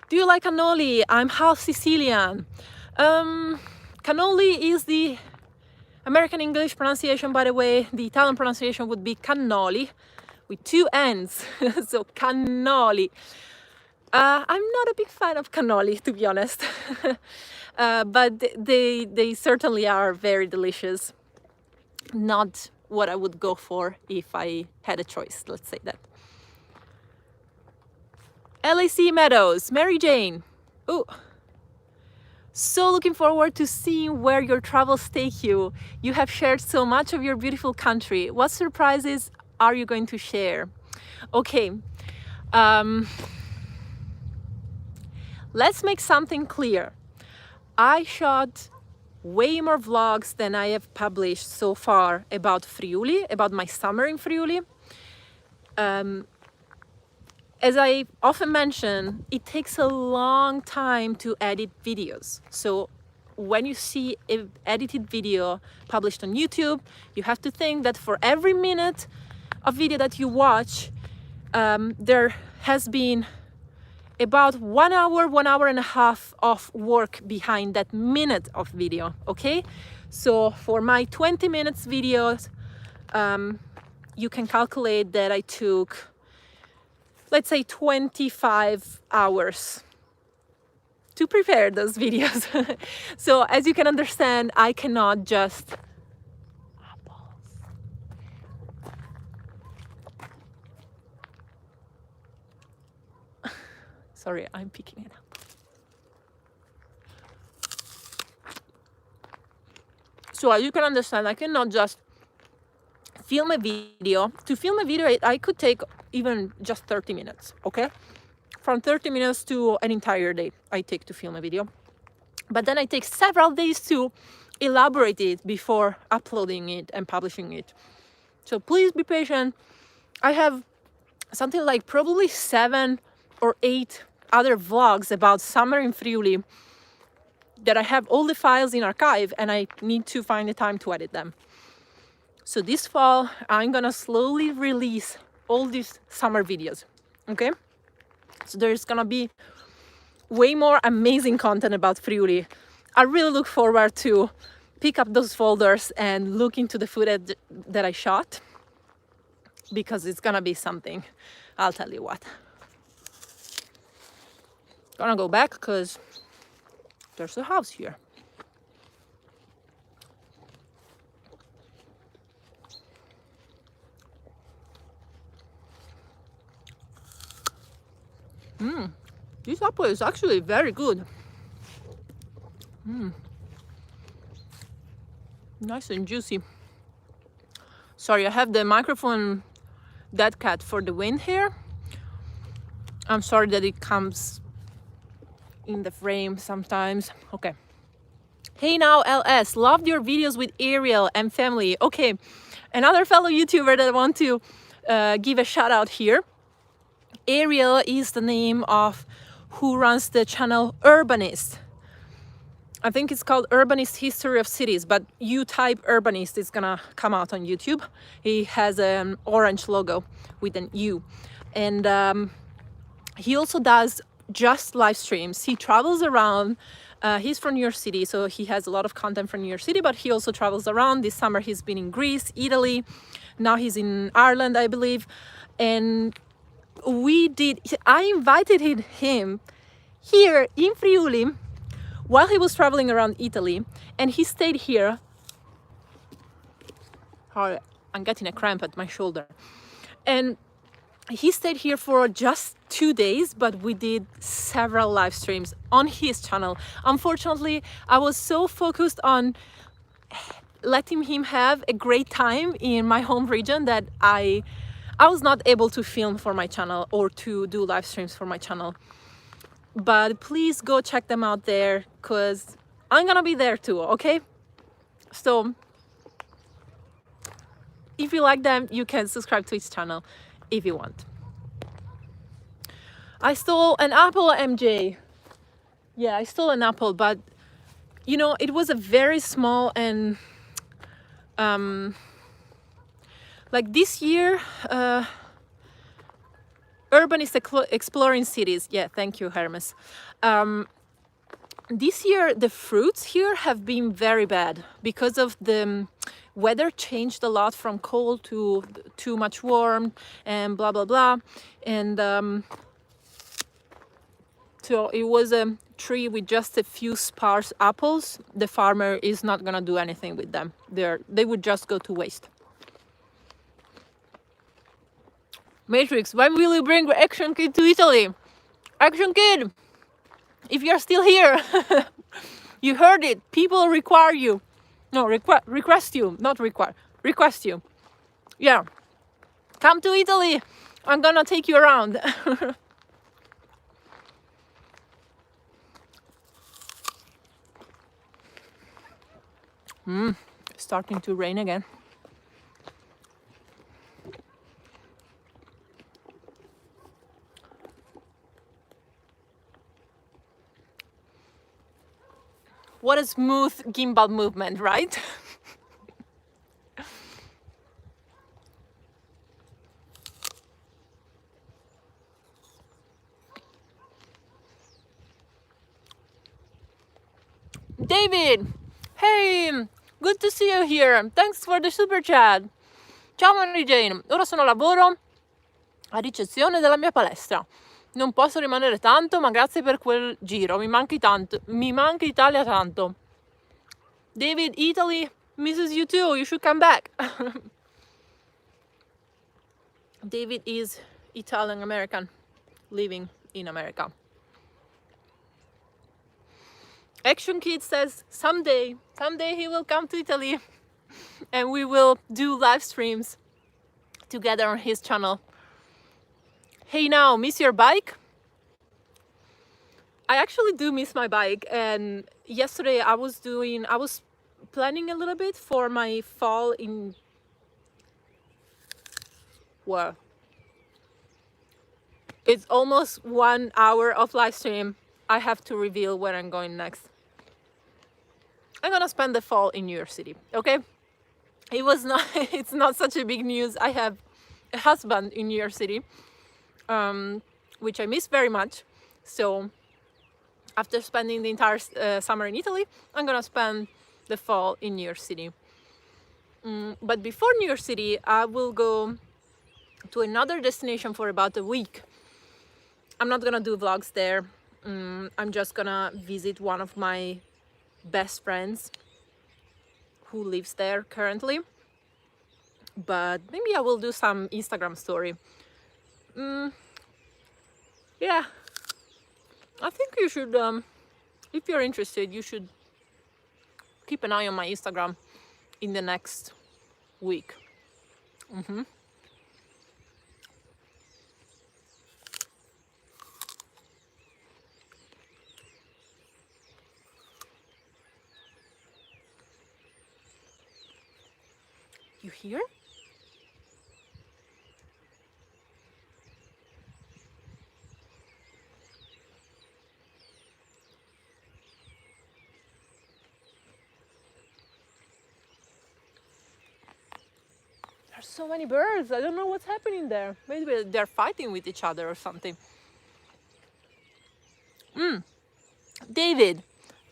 Do you like cannoli? I'm half Sicilian. Cannoli is the American English pronunciation, by the way. The Italian pronunciation would be cannoli with 2 N's, so cannoli. I'm not a big fan of cannoli, to be honest, but they certainly are very delicious. Not what I would go for if I had a choice, let's say that. LAC Meadows, Mary Jane. Ooh. So looking forward to seeing where your travels take you. You have shared so much of your beautiful country. What surprises are you going to share? Okay. Let's make something clear. I shot way more vlogs than I have published so far about Friuli, about my summer in Friuli. As I often mention, it takes a long time to edit videos. So when you see an edited video published on YouTube, you have to think that for every minute of video that you watch, there has been about 1 hour, 1.5 hours of work behind that minute of video, okay? So for my 20 minutes videos, you can calculate that I took, let's say, 25 hours to prepare those videos. So as you can understand, I cannot just sorry, I'm picking it up. So as you can understand, I cannot just film a video. To film a video, I could take even just 30 minutes, okay? From 30 minutes to an entire day I take to film a video. But then I take several days to elaborate it before uploading it and publishing it. So please be patient. I have something like probably 7 or 8 other vlogs about summer in Friuli that I have all the files in archive, and I need to find the time to edit them. So this fall, I'm gonna slowly release all these summer videos, okay? So there's gonna be way more amazing content about Friuli. I really look forward to pick up those folders and look into the footage that I shot, because it's gonna be something, I'll tell you what. Gonna go back because there's a house here. This apple is actually very good. Nice and juicy. Sorry, I have the microphone dead cat for the wind here. I'm sorry that it comes in the frame sometimes. Okay. Hey now, LS, loved your videos with Ariel and family. Okay, another fellow YouTuber that I want to give a shout out here. Ariel is the name of who runs the channel Urbanist. I think it's called Urbanist History of Cities, but you type Urbanist, it's gonna come out on YouTube. He has an orange logo with an U. And he also does just live streams. He travels around. He's from New York City, so he has a lot of content from New York City, but he also travels around. This summer he's been in Greece, Italy. Now he's in Ireland, I believe. And I invited him here in Friuli while he was traveling around Italy, and he stayed here. Oh, I'm getting a cramp at my shoulder. And he stayed here for just 2 days, but we did several live streams on his channel. Unfortunately, I was so focused on letting him have a great time in my home region that I was not able to film for my channel or to do live streams for my channel. But please go check them out there, because I'm gonna be there too, okay? So if you like them, you can subscribe to his channel if you want. I stole an apple, MJ. Yeah, I stole an apple, but you know, it was a very small and like this year, urban is exploring cities. Yeah, thank you, Hermes. This year, the fruits here have been very bad because of the weather changed a lot from cold to too much warm and blah, blah, blah. And so it was a tree with just a few sparse apples. The farmer is not gonna do anything with them. They would just go to waste. Matrix, when will you bring Action Kid to Italy? Action Kid, if you're still here, you heard it. People require you. No, request you, not require. Request you. Yeah. Come to Italy. I'm gonna take you around. Starting to rain again. What a smooth gimbal movement, right? David, hey, good to see you here. Thanks for the super chat. Ciao Mary Jane, ora sono a lavoro a ricezione della mia palestra. Non posso rimanere tanto, ma grazie per quel giro. Mi manca Italia tanto. David, Italy misses you too. You should come back. David is Italian American living in America. Action Kid says someday he will come to Italy and we will do live streams together on his channel. Hey now, miss your bike? I actually do miss my bike, and yesterday I was planning a little bit for my fall in well, it's almost 1 hour of live stream. I have to reveal where I'm going next. I'm gonna spend the fall in New York City, okay? It's not such a big news. I have a husband in New York City, which I miss very much. So after spending the entire summer in Italy, I'm gonna spend the fall in New York City. But before New York City, I will go to another destination for about a week. I'm not gonna do vlogs there. I'm just gonna visit one of my best friends who lives there currently. But maybe I will do some Instagram story. Yeah, I think you should, if you're interested, you should keep an eye on my Instagram in the next week. You hear? There's so many birds. I don't know what's happening there. Maybe they're fighting with each other or something. David,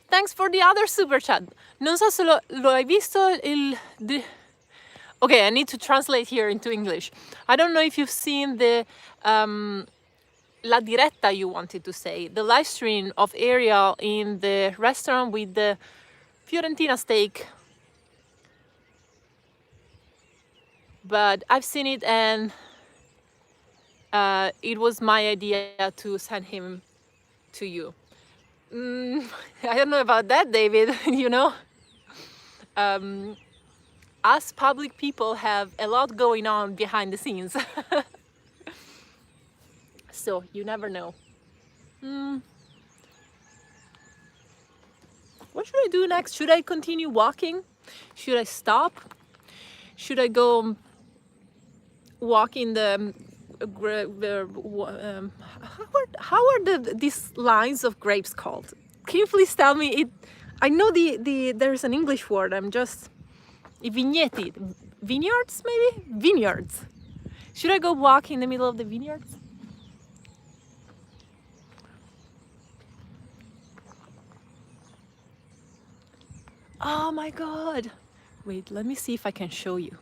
thanks for the other super chat. Non so se lo hai visto Okay, I need to translate here into English. I don't know if you've seen the La Diretta you wanted to say, the live stream of Ariel in the restaurant with the Fiorentina steak. But I've seen it, and it was my idea to send him to you. I don't know about that, David. You know, us public people have a lot going on behind the scenes. So you never know. What should I do next? Should I continue walking? Should I stop? Should I go walk in the how are these lines of grapes called? Can you please tell me it? I know there's an English word. I'm just vigneti, vineyards maybe, vineyards. Should I go walk in the middle of the vineyards? Oh my God! Wait, let me see if I can show you.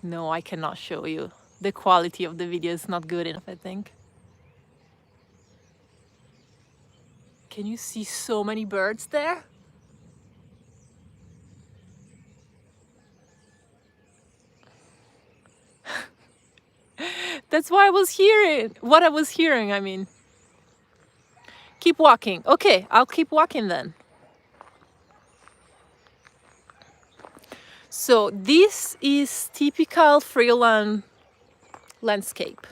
No, I cannot show you. The quality of the video is not good enough, I think. Can you see so many birds there? That's why I was hearing, what I was hearing, I mean. Keep walking. Okay, I'll keep walking then. So this is typical Friulan landscape.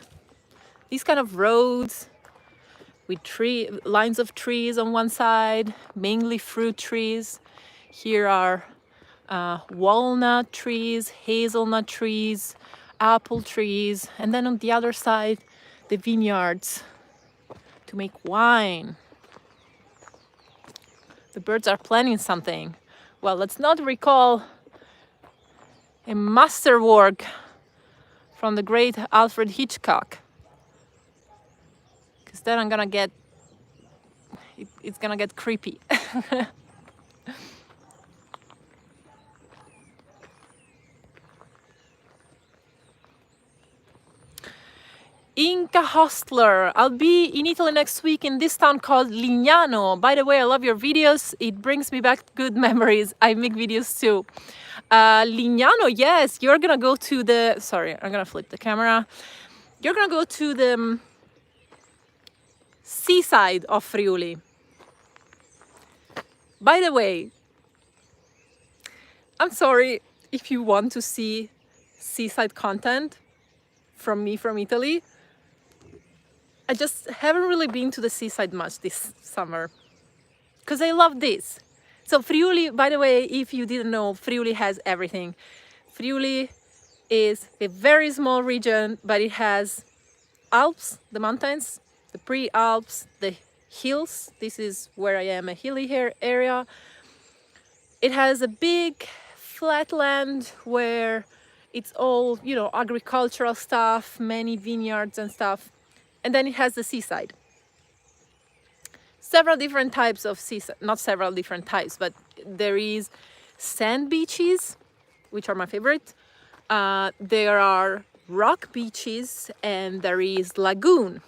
These kind of roads with lines of trees on one side, mainly fruit trees. Here are walnut trees, hazelnut trees, apple trees, and then on the other side, the vineyards to make wine. The birds are planning something. Well, let's not recall a masterwork from the great Alfred Hitchcock, because then I'm gonna get, it's gonna get creepy. Inca Hostler. I'll be in Italy next week in this town called Lignano. By the way, I love your videos. It brings me back good memories. I make videos too. Lignano, yes, you're gonna go to the, sorry, I'm gonna flip the camera. You're gonna go to the seaside of Friuli. By the way, I'm sorry if you want to see seaside content from me from Italy. I just haven't really been to the seaside much this summer because I love this. So Friuli, by the way, if you didn't know, Friuli has everything. Friuli is a very small region, but it has Alps, the mountains, the pre-Alps, the hills. This is where I am, a hilly area. It has a big flat land where it's all, you know, agricultural stuff, many vineyards and stuff. And then it has the seaside. Several different types of seaside, not several different types, but there is sand beaches, which are my favorite. There are rock beaches and there is lagoon.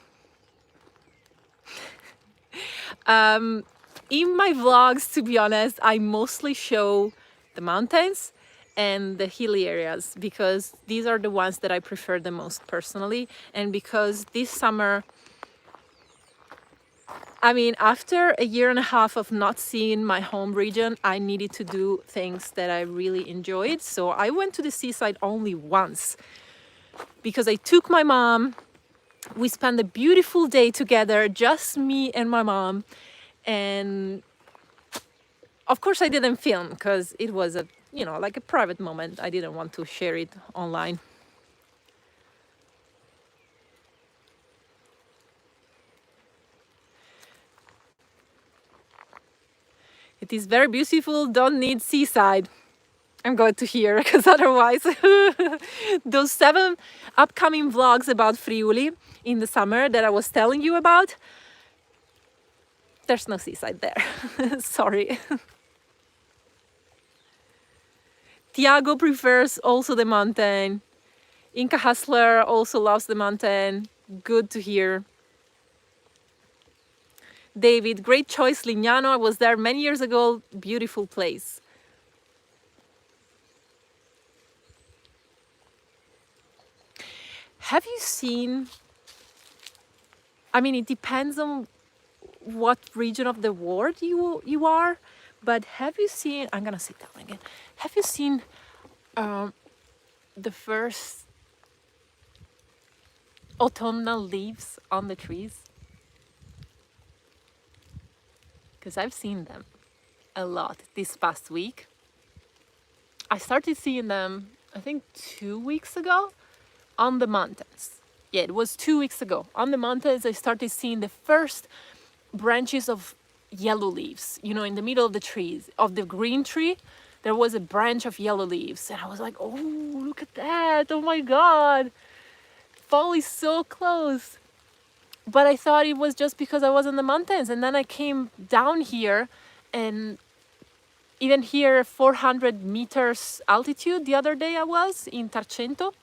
In my vlogs, to be honest, I mostly show the mountains and the hilly areas because these are the ones that I prefer the most personally. And because this summer, I mean, after a year and a half of not seeing my home region, I needed to do things that I really enjoyed. So I went to the seaside only once because I took my mom. We spent a beautiful day together, just me and my mom. And of course I didn't film because it was a, you know, like a private moment. I didn't want to share it online. It is very beautiful, don't need seaside. I'm going to hear because otherwise those 7 upcoming vlogs about Friuli in the summer that I was telling you about, there's no seaside there. Sorry. Tiago prefers also the mountain. Inca Hustler also loves the mountain. Good to hear. David, great choice, Lignano. I was there many years ago. Beautiful place. Have you seen, I mean, it depends on what region of the world you are, but have you seen, I'm gonna sit down again. Have you seen the first autumnal leaves on the trees? Because I've seen them a lot this past week. I started seeing them, I think 2 weeks ago, on the mountains. Yeah, it was 2 weeks ago. On the mountains, I started seeing the first branches of yellow leaves. You know, in the middle of the trees, of the green tree, there was a branch of yellow leaves. And I was like, oh, look at that. Oh my God. Fall is so close. But I thought it was just because I was in the mountains. And then I came down here, and even here, 400 meters altitude, the other day I was in Tarcento.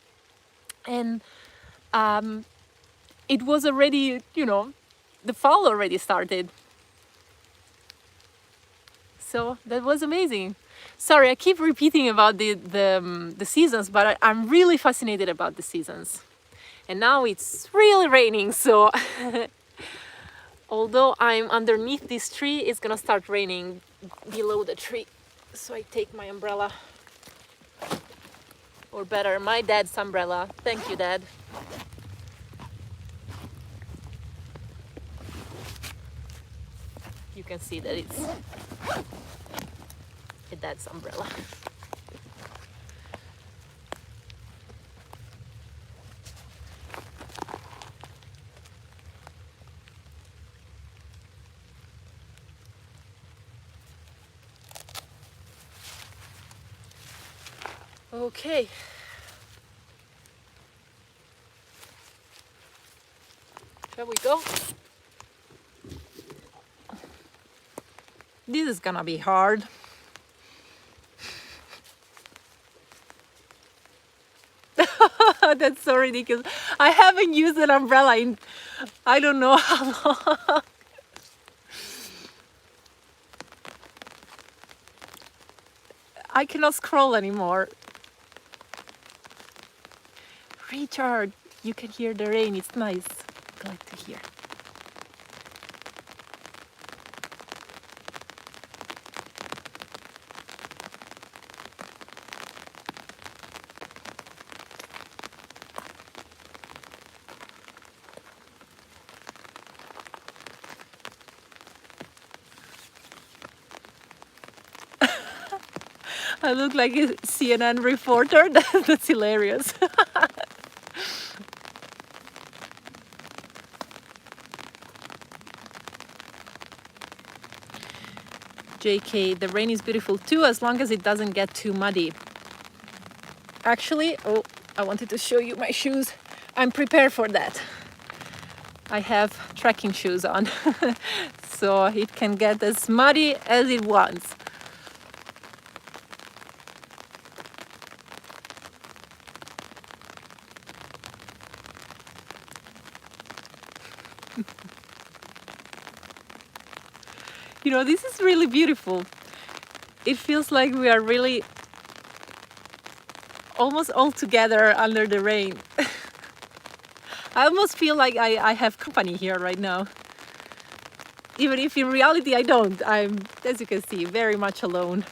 And it was already, you know, the fall already started. So that was amazing. Sorry, I keep repeating about the seasons, but I'm really fascinated about the seasons. And now it's really raining, so although I'm underneath this tree, it's gonna start raining below the tree. So I take my umbrella, or better, my dad's umbrella. Thank you, Dad. You can see that it's a dad's umbrella. Okay. Shall we go? This is gonna be hard. That's so ridiculous. I haven't used an umbrella in I don't know how long. I cannot scroll anymore. Richard, you can hear the rain. It's nice. Glad to hear. I look like a CNN reporter. That's hilarious. JK, the rain is beautiful too, as long as it doesn't get too muddy. Actually, oh, I wanted to show you my shoes. I'm prepared for that. I have trekking shoes on, so it can get as muddy as it wants. You know, this is really beautiful. It feels like we are really almost all together under the rain. I almost feel like I have company here right now. Even if in reality I don't. I'm, as you can see, very much alone.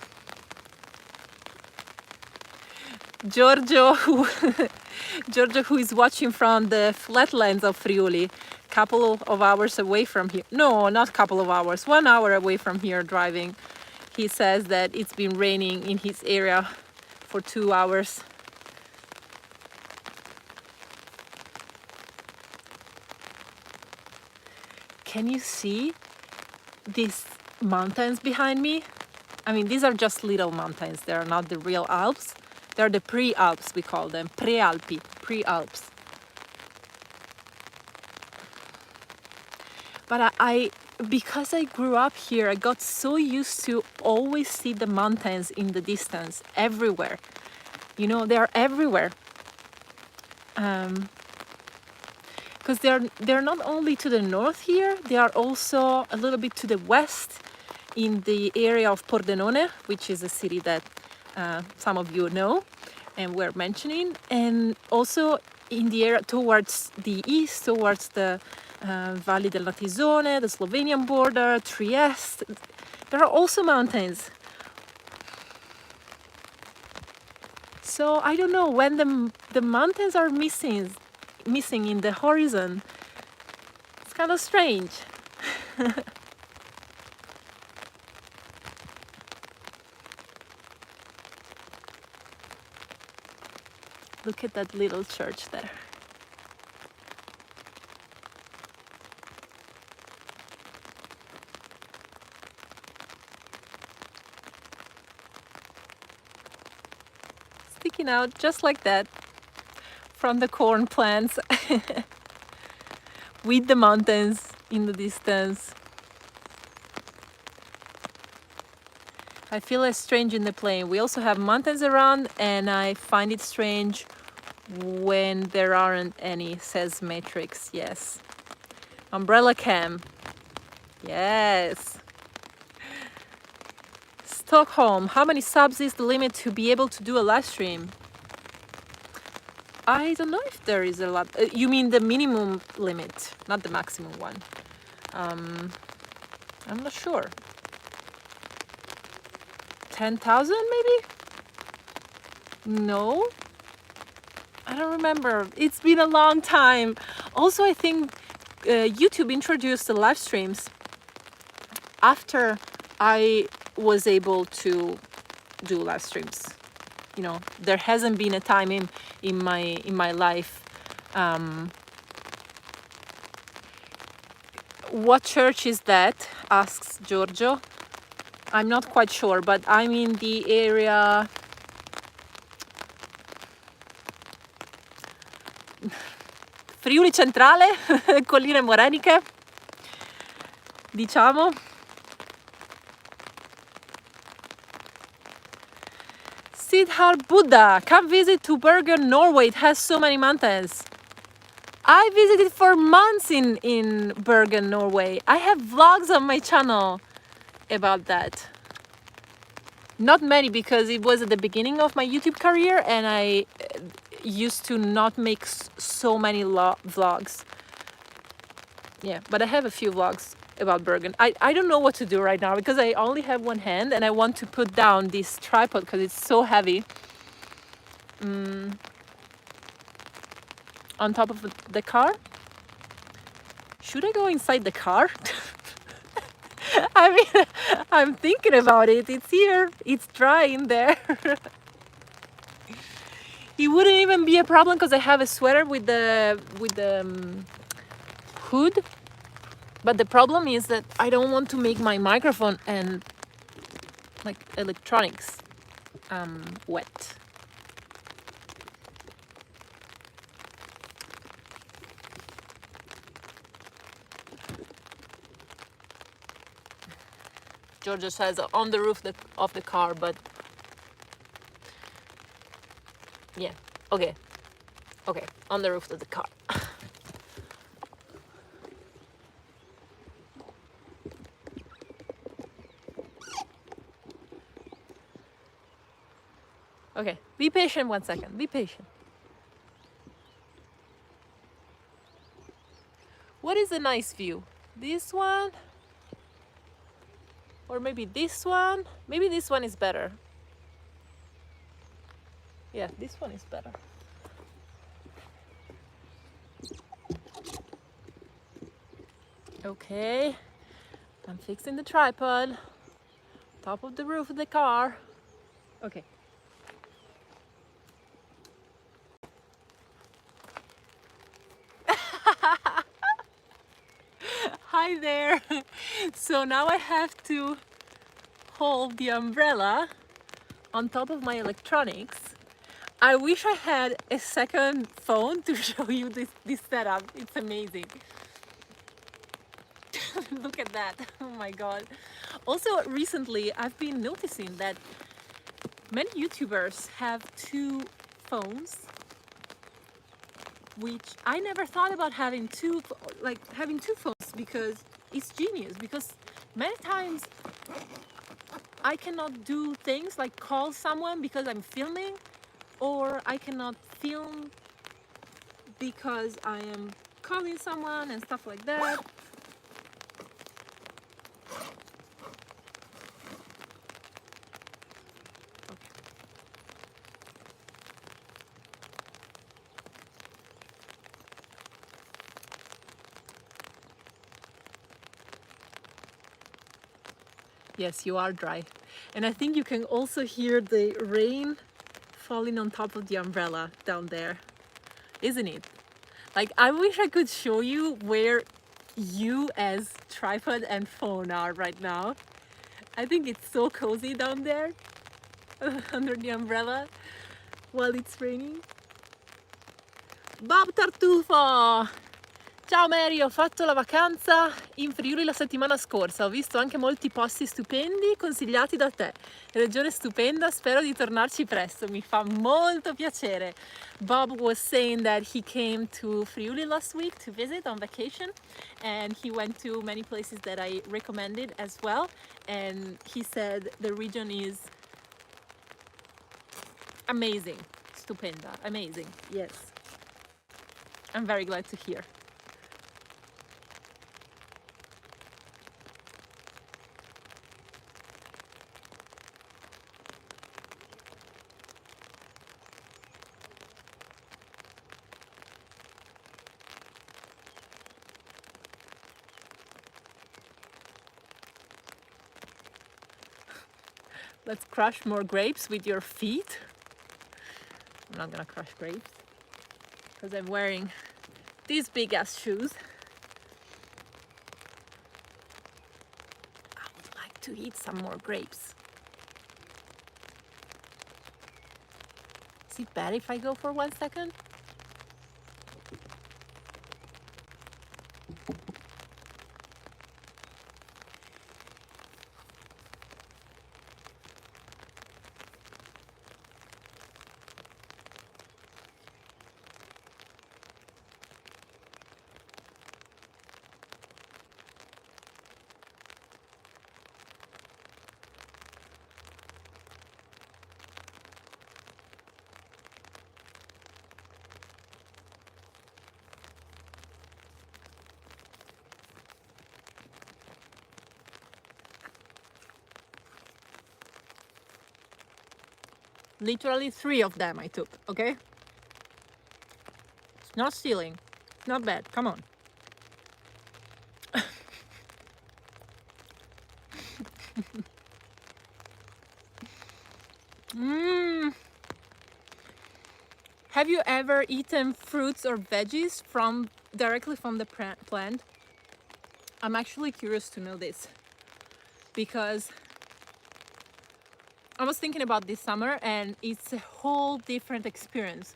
Giorgio, who is watching from the flatlands of Friuli, couple of hours away from here. No, not couple of hours, 1 hour away from here driving. He says that it's been raining in his area for 2 hours. Can you see these mountains behind me? I mean, these are just little mountains. They are not the real Alps. They're the pre-Alps, we call them. Prealpi, pre-Alps. But because I grew up here, I got so used to always see the mountains in the distance, everywhere. You know, they are everywhere. Because they're not only to the north here, they are also a little bit to the west in the area of Pordenone, which is a city that some of you know and we're mentioning, and also in the area towards the east, towards the Valle del Natisone, the Slovenian border, Trieste. There are also mountains. So I don't know, when the mountains are missing in the horizon, it's kind of strange. Look at that little church there. Sticking out just like that from the corn plants with the mountains in the distance. I feel less strange in the plane. We also have mountains around, and I find it strange when there aren't any, says Matrix. Yes. Umbrella cam. Yes. Stockholm. How many subs is the limit to be able to do a live stream? I don't know if there is a lot. You mean the minimum limit, not the maximum one. I'm not sure. 10,000 maybe? No? I don't remember. It's been a long time. Also, I think YouTube introduced the live streams after I was able to do live streams. You know, there hasn't been a time in my life. What church is that? Asks Giorgio. I'm not quite sure, but I'm in the area. Friuli Centrale, Colline Moreniche, diciamo. Siddhar Buddha, come visit to Bergen, Norway. It has so many mountains. I visited for months in Bergen, Norway. I have vlogs on my channel about that. Not many, because it was at the beginning of my YouTube career and I used to not make so many vlogs. Yeah, but I have a few vlogs about Bergen. I don't know what to do right now because I only have one hand and I want to put down this tripod because it's so heavy on top of the car. Should I go inside the car? I mean, I'm thinking about it. It's here. It's dry in there. It wouldn't even be a problem because I have a sweater with the hood. But the problem is that I don't want to make my microphone and like electronics wet. Georgia says on the roof of the car, but yeah, okay, on the roof of the car. Okay, be patient 1 second, be patient. What is a nice view? This one? Or maybe this one? Maybe this one is better. Yeah, this one is better. Okay, I'm fixing the tripod. Top of the roof of the car. Okay. Hi there. So now I have to hold the umbrella on top of my electronics. I wish I had a second phone to show you this setup. It's amazing. Look at that. Oh my god. Also, recently I've been noticing that many YouTubers have two phones, which I never thought about having two phones, because it's genius. Because many times I cannot do things like call someone because I'm filming, or I cannot film because I am calling someone and stuff like that. Yes, you are dry. And I think you can also hear the rain falling on top of the umbrella down there, isn't it? Like, I wish I could show you where you as tripod and phone are right now. I think it's so cozy down there under the umbrella while it's raining. Bob Tartufo! Ciao Mary, ho fatto la vacanza in Friuli la settimana scorsa, ho visto anche molti posti stupendi consigliati da te. Regione stupenda, spero di tornarci presto, mi fa molto piacere. Bob was saying that he came to Friuli last week to visit on vacation, and he went to many places that I recommended as well, and he said the region is amazing. Stupenda, amazing, yes. I'm very glad to hear. Let's crush more grapes with your feet. I'm not gonna crush grapes because I'm wearing these big ass shoes. I would like to eat some more grapes. Is it bad if I go for 1 second? Literally 3 of them I took, okay? It's not stealing. It's not bad. Come on. Have you ever eaten fruits or veggies directly from the plant? I'm actually curious to know this because I was thinking about this summer and it's a whole different experience.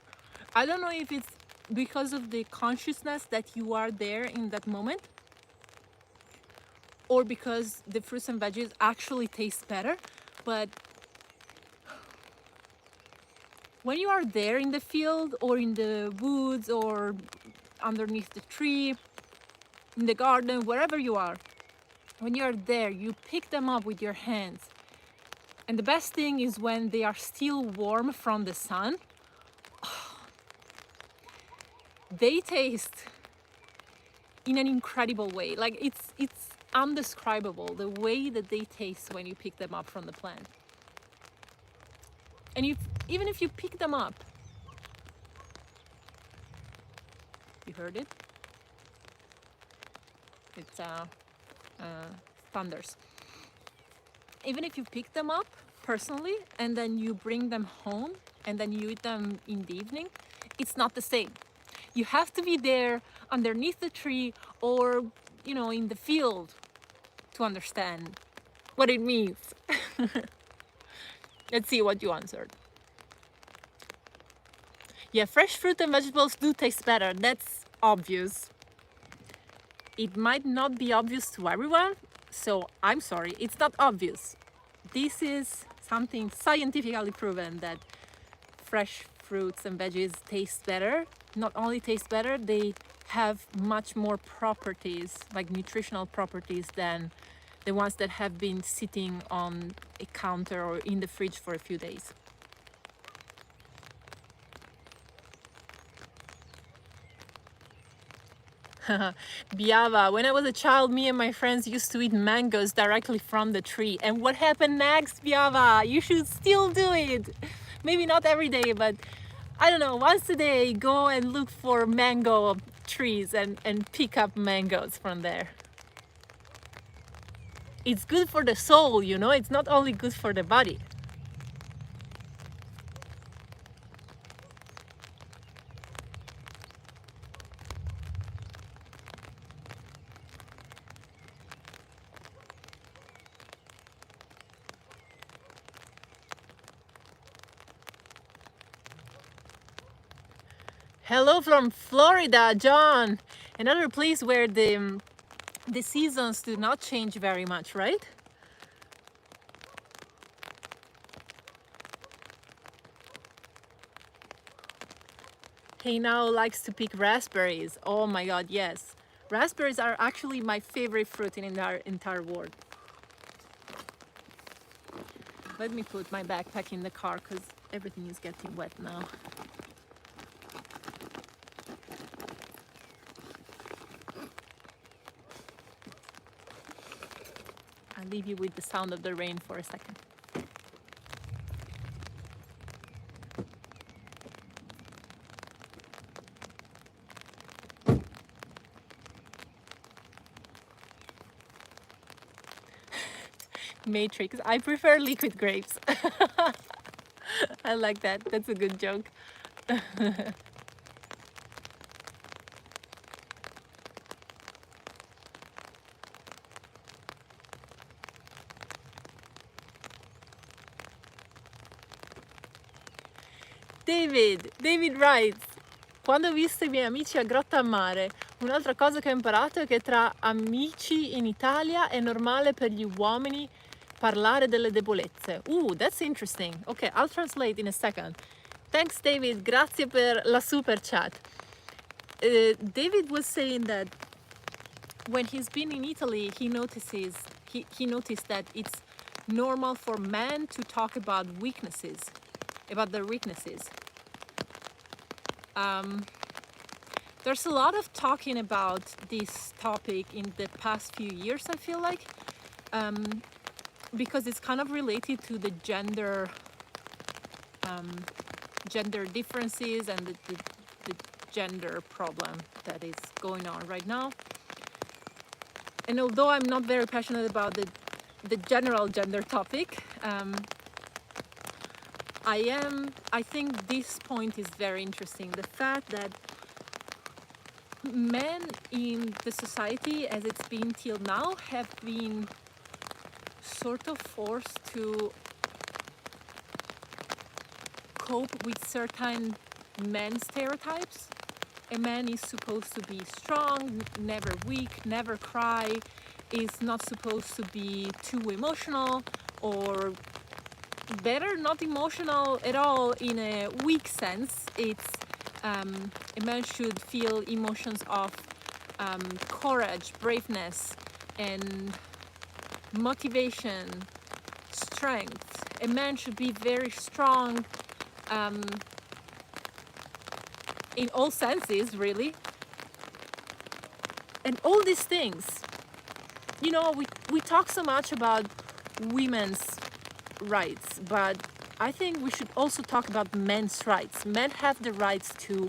I don't know if it's because of the consciousness that you are there in that moment or because the fruits and veggies actually taste better, but when you are there in the field or in the woods or underneath the tree, in the garden, wherever you are, when you are there, you pick them up with your hands. And the best thing is when they are still warm from the sun. They taste in an incredible way. Like it's undescribable the way that they taste when you pick them up from the plant. And even if you pick them up, you heard it? It's thunders. Even if you pick them up personally and then you bring them home and then you eat them in the evening, it's not the same. You have to be there underneath the tree or, in the field to understand what it means. Let's see what you answered. Yeah, fresh fruit and vegetables do taste better. That's obvious. It might not be obvious to everyone, so I'm sorry, it's not obvious. This is something scientifically proven that fresh fruits and veggies taste better. Not only taste better, they have much more properties, like nutritional properties, than the ones that have been sitting on a counter or in the fridge for a few days. Biava, when I was a child, me and my friends used to eat mangoes directly from the tree. And what happened next, Biava? You should still do it. Maybe not every day, but I don't know, once a day, go and look for mango trees and pick up mangoes from there. It's good for the soul, it's not only good for the body. Hello from Florida, John. Another place where the seasons do not change very much, right? Hey now likes to pick raspberries. Oh my god, yes. Raspberries are actually my favorite fruit in the entire world. Let me put my backpack in the car because everything is getting wet now. I'll leave you with the sound of the rain for a second. Matrix. I prefer liquid grapes. I like that. That's a good joke. David writes, quando ho visto i miei amici a Grotta a Mare, un'altra cosa che ho imparato è che tra amici in Italia è normale per gli uomini parlare delle debolezze. That's interesting. Okay, I'll translate in a second. Thanks, David. Grazie per la super chat. David was saying that when he's been in Italy, he noticed that it's normal for men to talk about their weaknesses. There's a lot of talking about this topic in the past few years, I feel like, because it's kind of related to the gender differences and the gender problem that is going on right now. And although I'm not very passionate about the general gender topic, I think this point is very interesting. The fact that men in the society as it's been till now have been sort of forced to cope with certain men stereotypes. A man is supposed to be strong, never weak, never cry, is not supposed to be too emotional, or better, not emotional at all in a weak sense. It's a man should feel emotions of courage, braveness, and motivation, strength. A man should be very strong in all senses, really. And all these things, you know, we talk so much about women's rights, but I think we should also talk about men's rights. Men have the rights to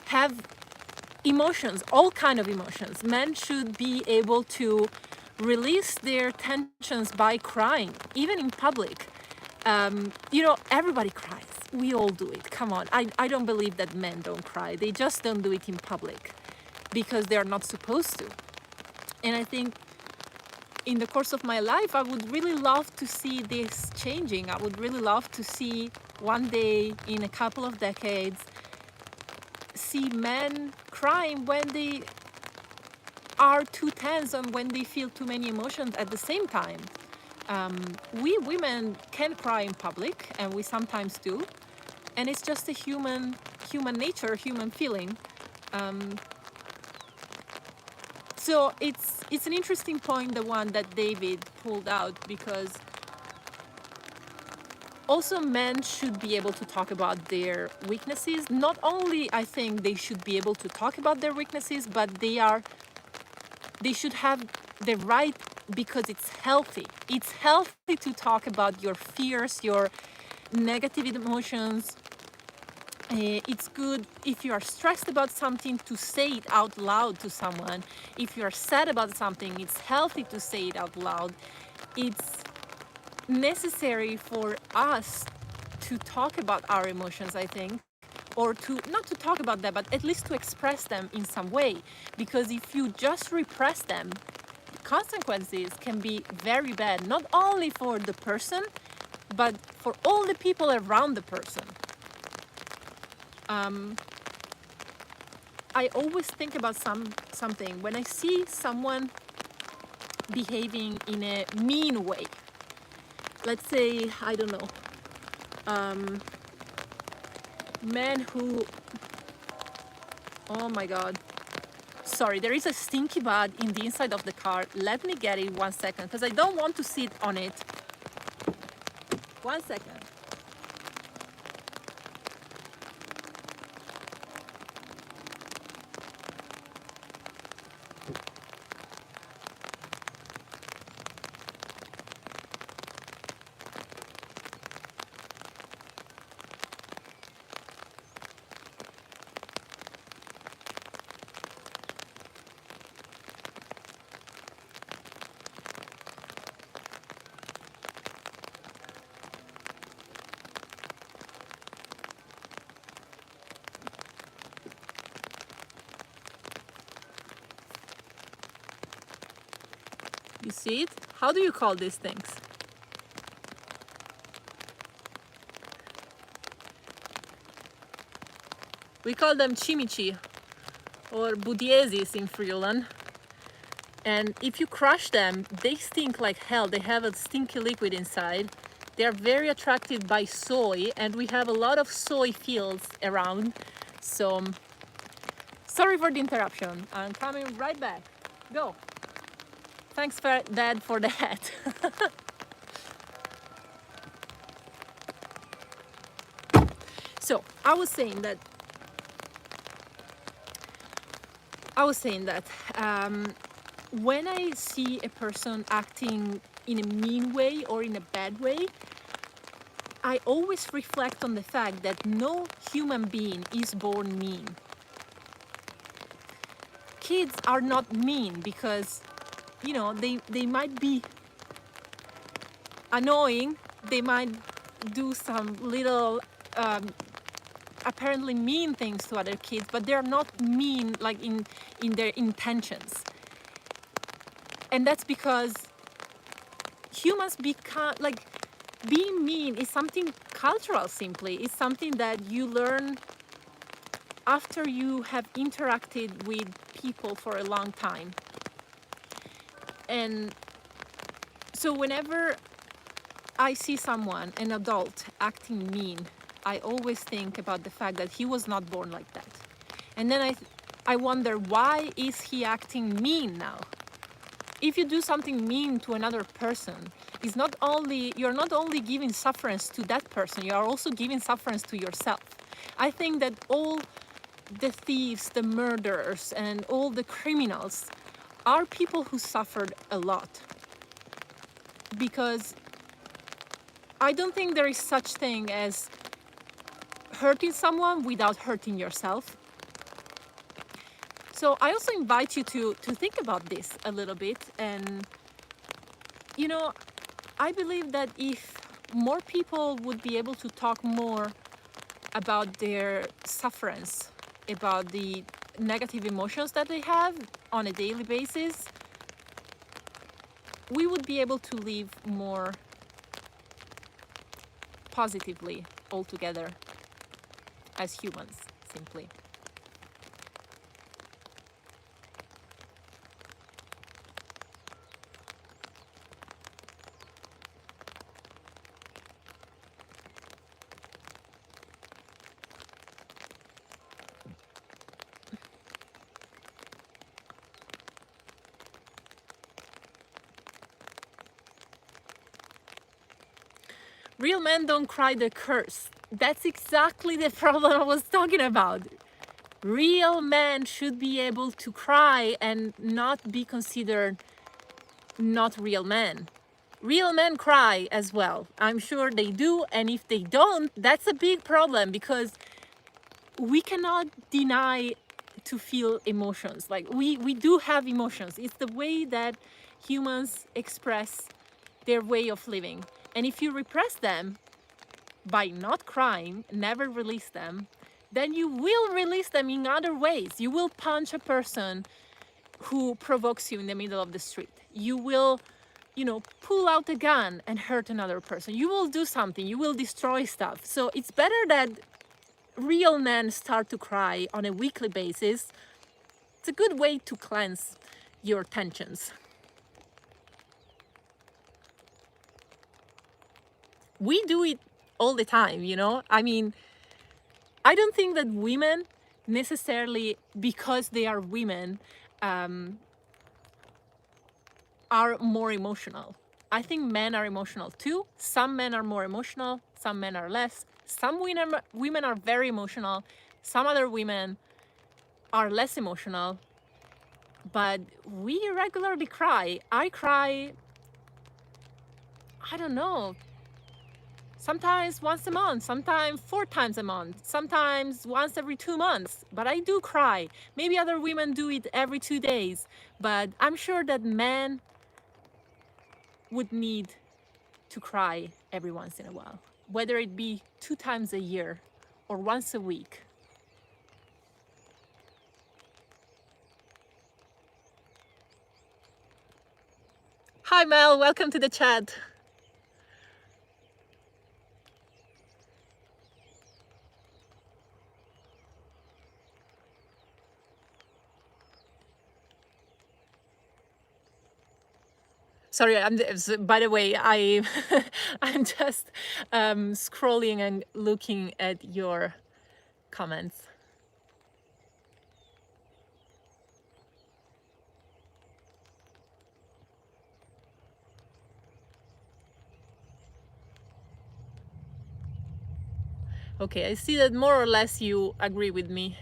have emotions, all kind of emotions. Men should be able to release their tensions by crying, even in public. You know, everybody cries. We all do it. Come on. I don't believe that men don't cry. They just don't do it in public because they're not supposed to. And I think in the course of my life, I would really love to see this changing. I would really love to see one day in a couple of decades, see men crying when they are too tense and when they feel too many emotions at the same time. We women can cry in public, and we sometimes do, and it's just a human nature, human feeling. So it's an interesting point, the one that David pulled out, because also men should be able to talk about their weaknesses. Not only I think they should be able to talk about their weaknesses, but they should have the right, because it's healthy. It's healthy to talk about your fears, your negative emotions. It's good if you are stressed about something to say it out loud to someone. If you are sad about something, it's healthy to say it out loud. It's necessary for us to talk about our emotions, I think, or to not to talk about them, but at least to express them in some way. Because if you just repress them, the consequences can be very bad, not only for the person, but for all the people around the person. I always think about something when I see someone behaving in a mean way. Let's say, I don't know, men who, oh my God, sorry, there is a stinky bug in the inside of the car. Let me get it 1 second, because I don't want to sit on it. 1 second. You see it? How do you call these things? We call them chimichi or budiesis in Friulan. And if you crush them, they stink like hell. They have a stinky liquid inside. They are very attracted by soy, and we have a lot of soy fields around. So, sorry for the interruption. I'm coming right back. Go. Thanks, Dad, for the hat. So, I was saying that when I see a person acting in a mean way or in a bad way, I always reflect on the fact that no human being is born mean. Kids are not mean because, you know, they might be annoying, they might do some little apparently mean things to other kids, but they're not mean like in their intentions. And that's because humans become, like, being mean is something cultural simply. It's something that you learn after you have interacted with people for a long time. And so whenever I see someone, an adult, acting mean, I always think about the fact that he was not born like that. And then I wonder, why is he acting mean now? If you do something mean to another person, you're not only giving sufferance to that person, you are also giving sufferance to yourself. I think that all the thieves, the murderers, and all the criminals are people who suffered a lot. Because I don't think there is such thing as hurting someone without hurting yourself. So I also invite you to think about this a little bit. And, you know, I believe that if more people would be able to talk more about their sufferance, about the negative emotions that they have on a daily basis, we would be able to live more positively altogether as humans, simply. Real men don't cry, they curse. That's exactly the problem I was talking about. Real men should be able to cry and not be considered not real men. Real men cry as well. I'm sure they do, and if they don't, that's a big problem, because we cannot deny to feel emotions. Like, we do have emotions. It's the way that humans express their way of living. And if you repress them by not crying, never release them, then you will release them in other ways. You will punch a person who provokes you in the middle of the street. You will, pull out a gun and hurt another person. You will do something. You will destroy stuff. So it's better that real men start to cry on a weekly basis, it's a good way to cleanse your tensions. We do it all the time, you know? I mean, I don't think that women necessarily, because they are women, are more emotional. I think men are emotional too. Some men are more emotional, some men are less. Some women are very emotional, some other women are less emotional, but we regularly cry. I cry, I don't know, sometimes once a month, sometimes 4 times a month, sometimes once every 2 months, but I do cry. Maybe other women do it every 2 days, but I'm sure that men would need to cry every once in a while, whether it be 2 times a year or once a week. Hi Mel, welcome to the chat. Sorry, by the way, I'm just scrolling and looking at your comments. Okay, I see that more or less you agree with me.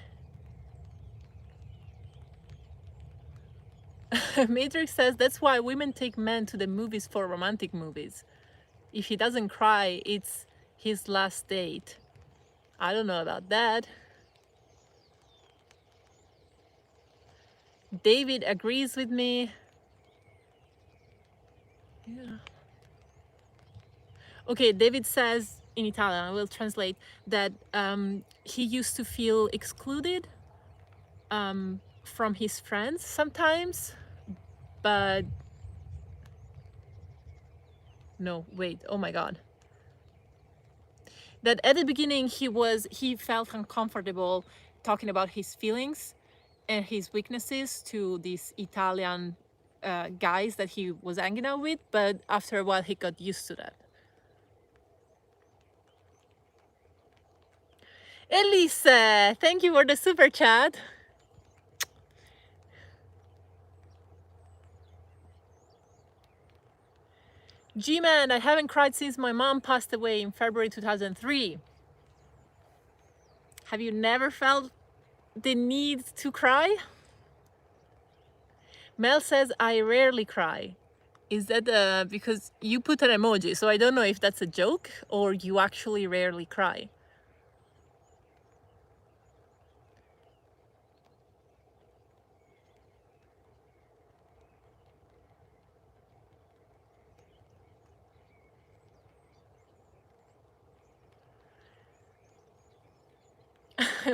Matrix says that's why women take men to the movies for romantic movies. If he doesn't cry, it's his last date. I don't know about that. David agrees with me. Yeah. Okay, David says in Italian, I will translate, that he used to feel excluded from his friends sometimes, but no, wait, oh my God. That at the beginning he felt uncomfortable talking about his feelings and his weaknesses to these Italian guys that he was hanging out with, but after a while he got used to that. Elise, thank you for the super chat. G-Man, I haven't cried since my mom passed away in February 2003. Have you never felt the need to cry? Mel says, I rarely cry. Is that because you put an emoji, so I don't know if that's a joke or you actually rarely cry.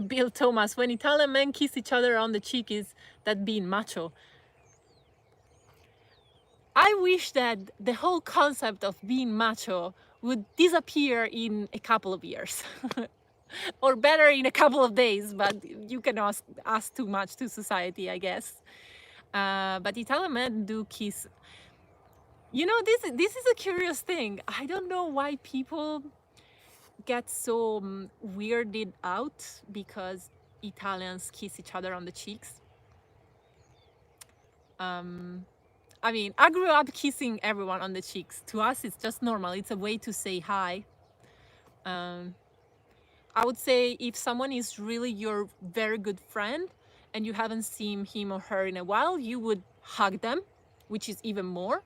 Bill Thomas, when Italian men kiss each other on the cheek, is that being macho? I wish that the whole concept of being macho would disappear in a couple of years. Or better, in a couple of days, but you can ask too much to society, I guess. But Italian men do kiss. You know, this is a curious thing. I don't know why people get so weirded out because Italians kiss each other on the cheeks. I mean, I grew up kissing everyone on the cheeks. To us, it's just normal. It's a way to say hi. I would say if someone is really your very good friend and you haven't seen him or her in a while, you would hug them, which is even more.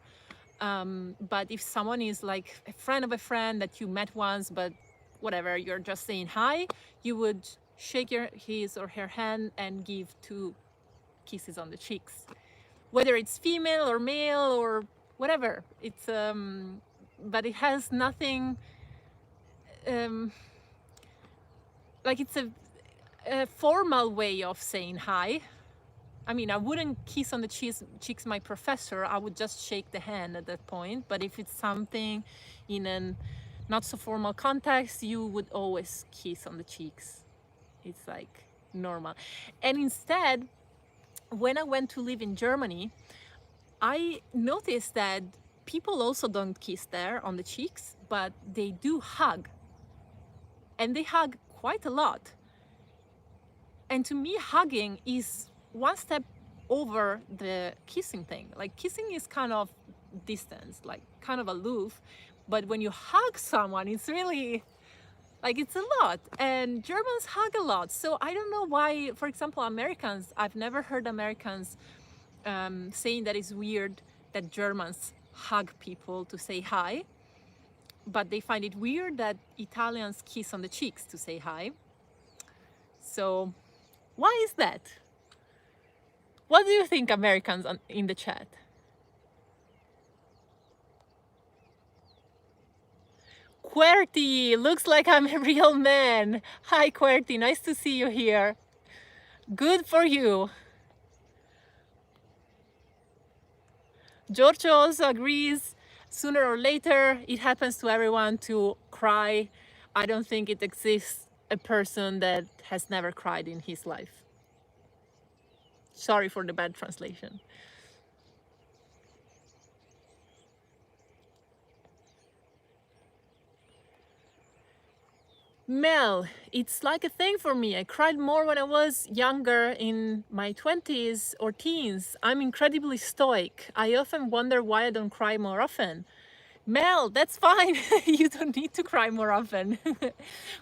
But if someone is like a friend of a friend that you met once, but whatever, you're just saying hi, you would shake his or her hand and give 2 kisses on the cheeks. Whether it's female or male or whatever, it's but it has nothing like it's a formal way of saying hi. I mean, I wouldn't kiss on the cheeks my professor. I would just shake the hand at that point. But if it's something in a not so formal context, you would always kiss on the cheeks. It's like normal. And instead, when I went to live in Germany, I noticed that people also don't kiss there on the cheeks, but they do hug. And they hug quite a lot. And to me, hugging is one step over the kissing thing. Like kissing is kind of distance, like kind of aloof. But when you hug someone, it's really like it's a lot. And Germans hug a lot. So I don't know why, for example, Americans, I've never heard Americans saying that it's weird that Germans hug people to say hi. But they find it weird that Italians kiss on the cheeks to say hi. So why is that? What do you think, Americans in the chat? QWERTY, looks like I'm a real man. Hi QWERTY, nice to see you here. Good for you. Giorgio also agrees, sooner or later it happens to everyone to cry. I don't think it exists a person that has never cried in his life. Sorry for the bad translation. Mel, it's like a thing for me. I cried more when I was younger, in my 20s or teens. I'm incredibly stoic. I often wonder why I don't cry more often. Mel, that's fine. You don't need to cry more often.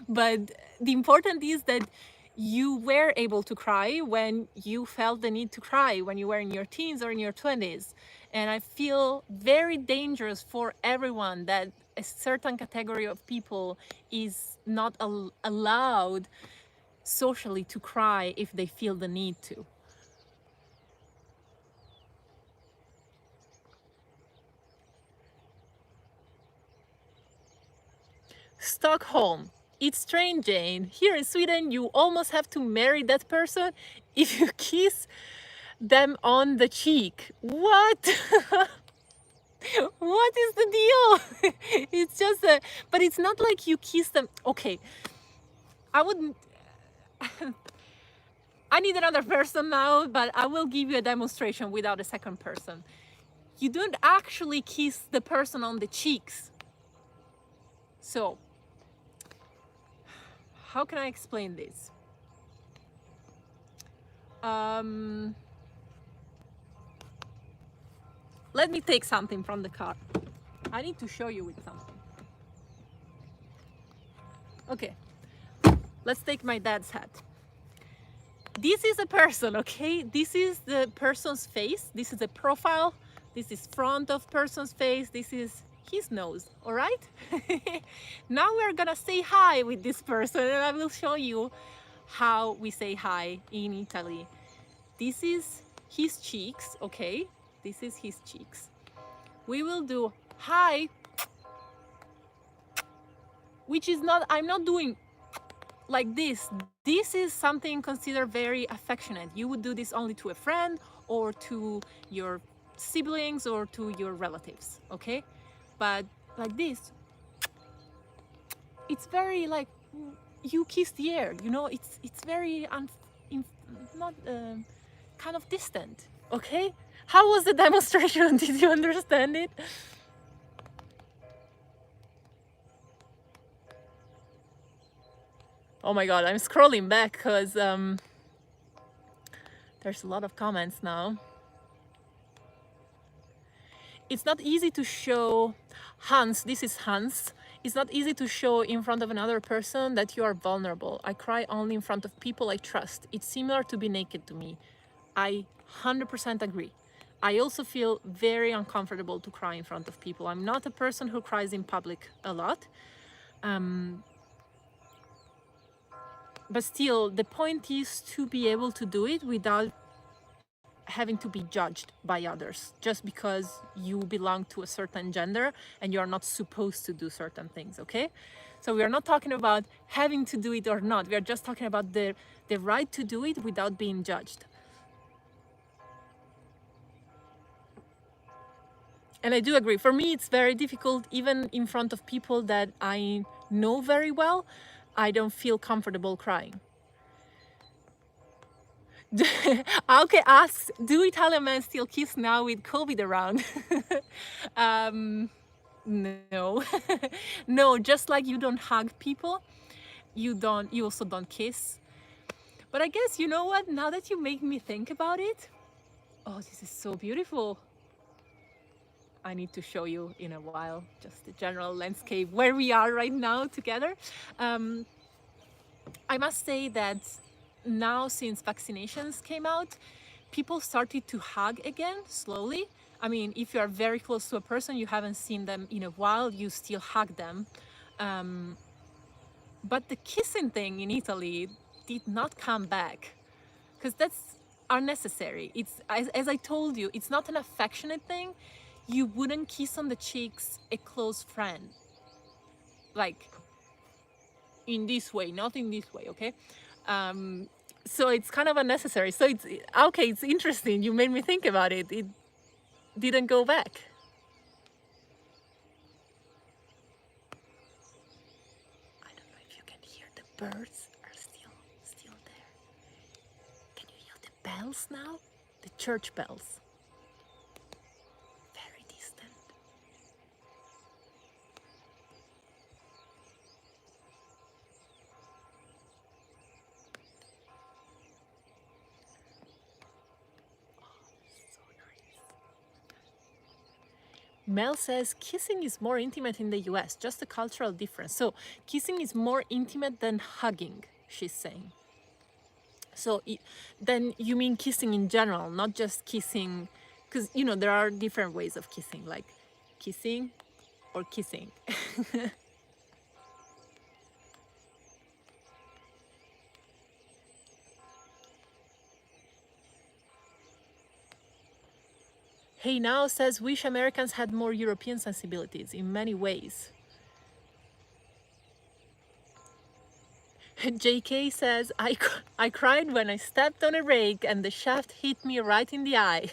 But the important is that you were able to cry when you felt the need to cry, when you were in your teens or in your 20s. And I feel very dangerous for everyone that a certain category of people is not allowed socially to cry if they feel the need to. Stockholm. It's strange, Jane. Here in Sweden, you almost have to marry that person if you kiss them on the cheek. What? What is the deal? It's just a, but it's not like you kiss them. Okay, I wouldn't. I need another person now, but I will give you a demonstration without a second person. You don't actually kiss the person on the cheeks. So, how can I explain this? Let me take something from the car. I need to show you with something. Okay, let's take my dad's hat. This is a person, okay? This is the person's face. This is a profile. This is front of person's face. This is his nose, all right? Now we're gonna say hi with this person, and I will show you how we say hi in Italy. This is his cheeks, okay? This is his cheeks. We will do hi, which is not, I'm not doing like this. This is something considered very affectionate. You would do this only to a friend or to your siblings or to your relatives, okay? But like this, it's very like you kiss the air, you know. It's very not kind of distant, okay? How was the demonstration? Did you understand it? Oh my god, I'm scrolling back because there's a lot of comments now. It's not easy to show, Hans, this is Hans. It's not easy to show in front of another person that you are vulnerable. I cry only in front of people I trust. It's similar to be naked to me. I 100% agree. I also feel very uncomfortable to cry in front of people. I'm not a person who cries in public a lot. But still, the point is to be able to do it without having to be judged by others just because you belong to a certain gender and you're not supposed to do certain things, okay? So we are not talking about having to do it or not. We are just talking about the right to do it without being judged. And I do agree. For me, it's very difficult, even in front of people that I know very well. I don't feel comfortable crying. Okay, asks, do Italian men still kiss now with COVID around? um, no. No, just like you don't hug people, you also don't kiss. But I guess, you know what, now that you make me think about it, oh, this is so beautiful. I need to show you in a while, just the general landscape where we are right now together. Um, I must say that now, since vaccinations came out, people started to hug again slowly. I mean, if you are very close to a person, you haven't seen them in a while, you still hug them. But the kissing thing in Italy did not come back because that's unnecessary. It's, as I told you, it's not an affectionate thing. You wouldn't kiss on the cheeks a close friend, like in this way, not in this way, okay? So it's kind of unnecessary. So it's okay. It's interesting. You made me think about it. It didn't go back. I don't know if you can hear the birds are still there. Can you hear the bells now? The church bells. Very distant. Mel says kissing is more intimate in the US, just a cultural difference. So kissing is more intimate than hugging, she's saying. So then you mean kissing in general, not just kissing, because you know there are different ways of kissing, like kissing or kissing. Hey Now says, wish Americans had more European sensibilities in many ways. JK says, I cried when I stepped on a rake and the shaft hit me right in the eye.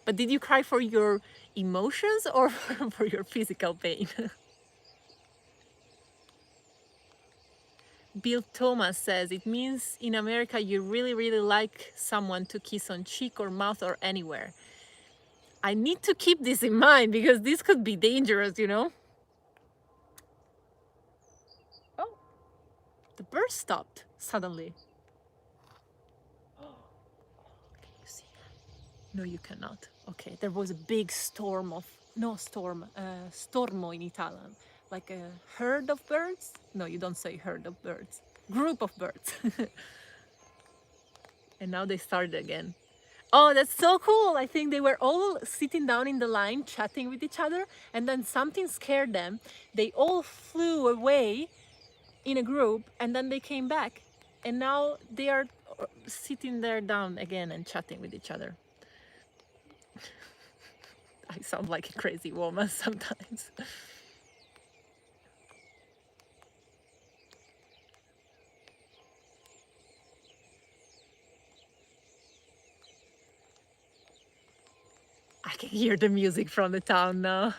But did you cry for your emotions or for your physical pain? Bill Thomas says, it means in America you really, really like someone to kiss on cheek or mouth or anywhere. I need to keep this in mind because this could be dangerous, you know? Oh, the bird stopped suddenly. Can you see that? No, you cannot. Okay, there was a big storm of, no storm, stormo in Italian, like a herd of birds. No, you don't say herd of birds, group of birds. And now they started again. Oh, that's so cool. I think they were all sitting down in the line chatting with each other, and then something scared them. They all flew away in a group, and then they came back. And now they are sitting there down again and chatting with each other. I sound like a crazy woman sometimes. I can hear the music from the town now.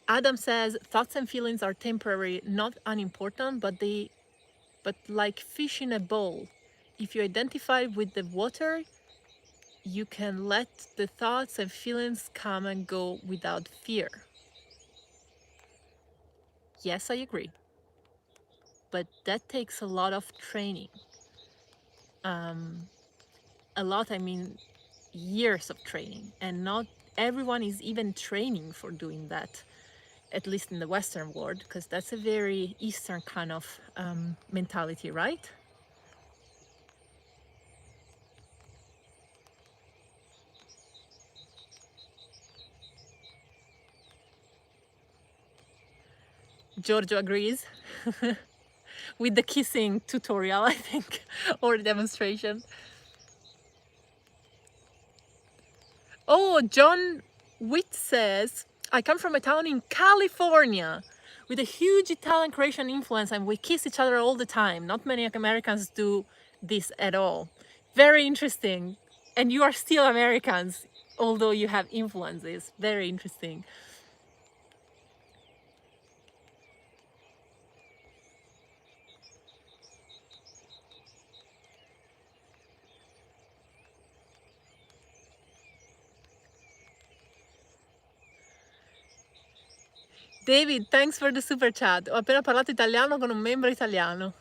Adam says thoughts and feelings are temporary, not unimportant, but like fish in a bowl. If you identify with the water, you can let the thoughts and feelings come and go without fear. Yes, I agree. But that takes a lot of training. A lot, I mean, years of training. And not everyone is even training for doing that, at least in the Western world, because that's a very Eastern kind of mentality, right? Giorgio agrees with the kissing tutorial, I think, or demonstration. Oh, John Witt says, I come from a town in California with a huge Italian Croatian influence, and we kiss each other all the time. Not many Americans do this at all. Very interesting. And you are still Americans, although you have influences. Very interesting. David, thanks for the super chat. Ho appena parlato italiano con un membro italiano.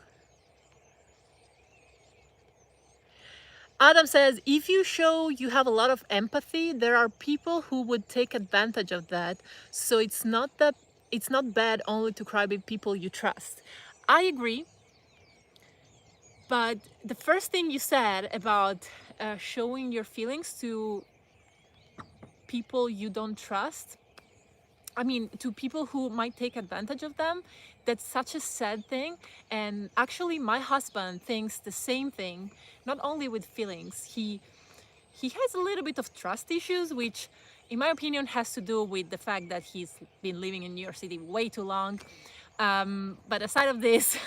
Adam says, if you show you have a lot of empathy, there are people who would take advantage of that. So it's not bad only to cry with people you trust. I agree. But the first thing you said about showing your feelings to people you don't trust, I mean, to people who might take advantage of them, that's such a sad thing. And actually, my husband thinks the same thing, not only with feelings. He has a little bit of trust issues, which in my opinion has to do with the fact that he's been living in New York City way too long. But aside of this,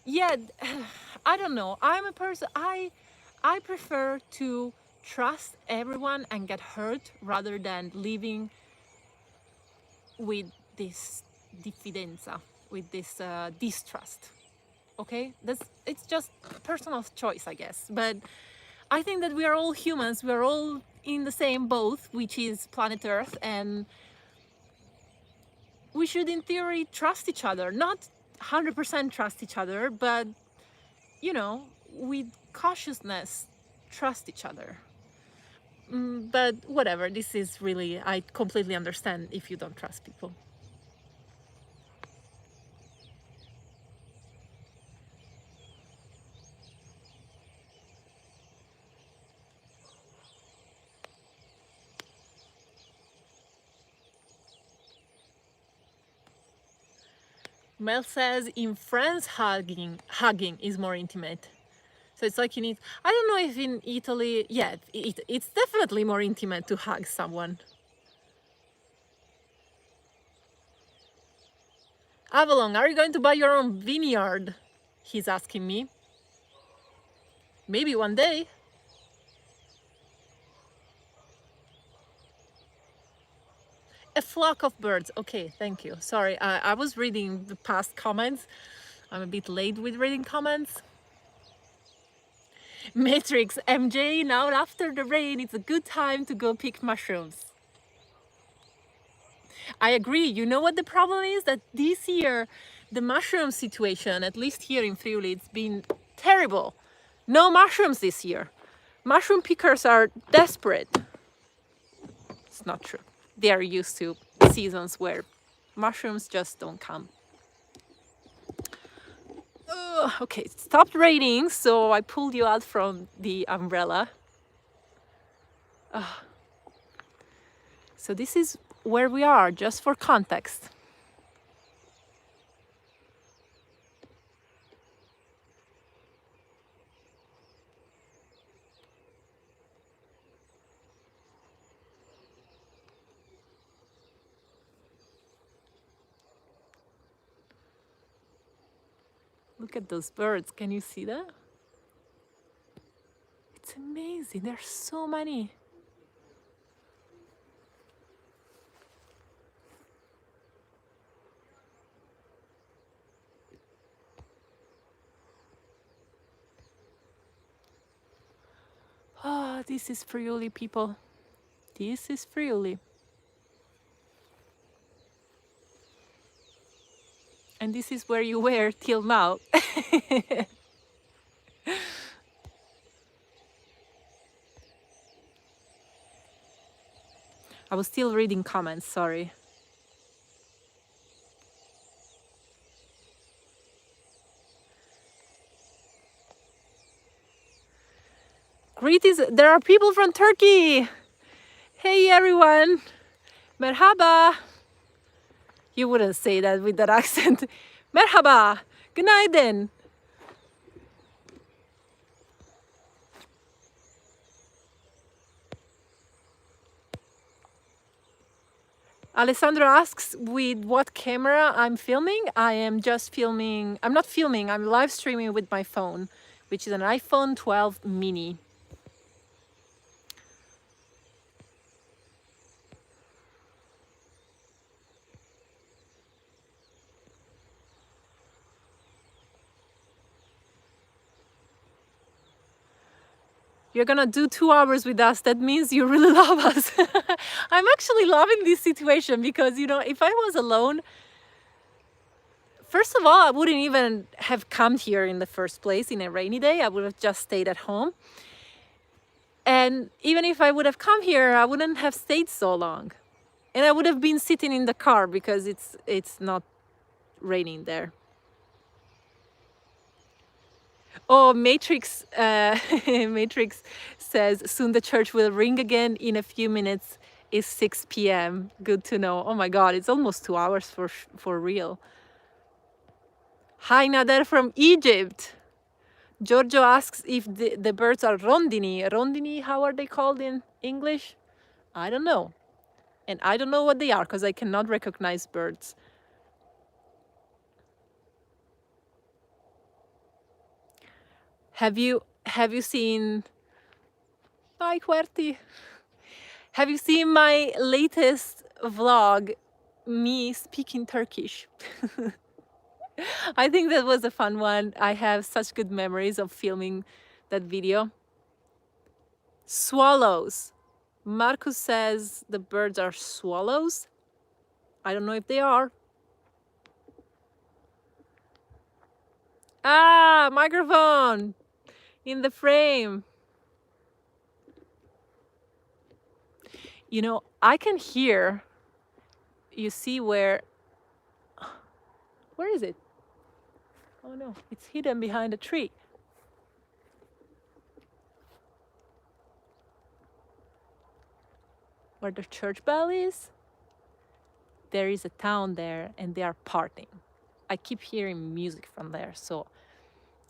yeah, I don't know. I'm a person, I prefer to trust everyone and get hurt rather than living with this diffidenza, with this distrust. Okay, it's just personal choice, I guess. But I think that we are all humans. We are all in the same boat, which is planet Earth, and we should, in theory, trust each other. Not 100% trust each other, but you know, with cautiousness, trust each other. But whatever. This is really, I completely understand if you don't trust people. Mel says in France, hugging is more intimate. So it's like you need, I don't know if in Italy, yeah, it's definitely more intimate to hug someone. Avalon, are you going to buy your own vineyard? He's asking me. Maybe one day. A flock of birds. Okay, thank you. Sorry, I was reading the past comments. I'm a bit late with reading comments. Matrix, MJ, now after the rain, it's a good time to go pick mushrooms. I agree. You know what the problem is? That this year, the mushroom situation, at least here in Friuli, it's been terrible. No mushrooms this year. Mushroom pickers are desperate. It's not true. They are used to seasons where mushrooms just don't come. Okay, it stopped raining, so I pulled you out from the umbrella. So this is where we are, just for context. Look at those birds. Can you see that? It's amazing. There's so many. Ah, this is Friuli, people. This is Friuli. And this is where you were till now. I was still reading comments, sorry. Greetings, there are people from Turkey. Hey everyone, merhaba. You wouldn't say that with that accent. Merhaba, günaydın. Alessandro asks with what camera I'm filming. I am just filming, I'm not filming, I'm live streaming with my phone, which is an iPhone 12 mini. You're gonna do 2 hours with us. That means you really love us. I'm actually loving this situation because, you know, if I was alone, first of all, I wouldn't even have come here in the first place in a rainy day. I would have just stayed at home. And even if I would have come here, I wouldn't have stayed so long. And I would have been sitting in the car because it's not raining there. Oh, Matrix, Matrix says, soon the church will ring again in a few minutes. It's 6 p.m. Good to know. Oh my God, it's almost 2 hours for real. Hi, Nader from Egypt. Giorgio asks if the birds are rondini. Rondini, how are they called in English? I don't know. And I don't know what they are because I cannot recognize birds. Have you seen... Hi, Huerti. Have you seen my latest vlog, me speaking Turkish? I think that was a fun one. I have such good memories of filming that video. Swallows. Marcus says the birds are swallows. I don't know if they are. Ah, microphone in the frame. You know, I can hear, you see where is it? Oh no, it's hidden behind a tree. Where the church bell is, there is a town there and they are partying. I keep hearing music from there. So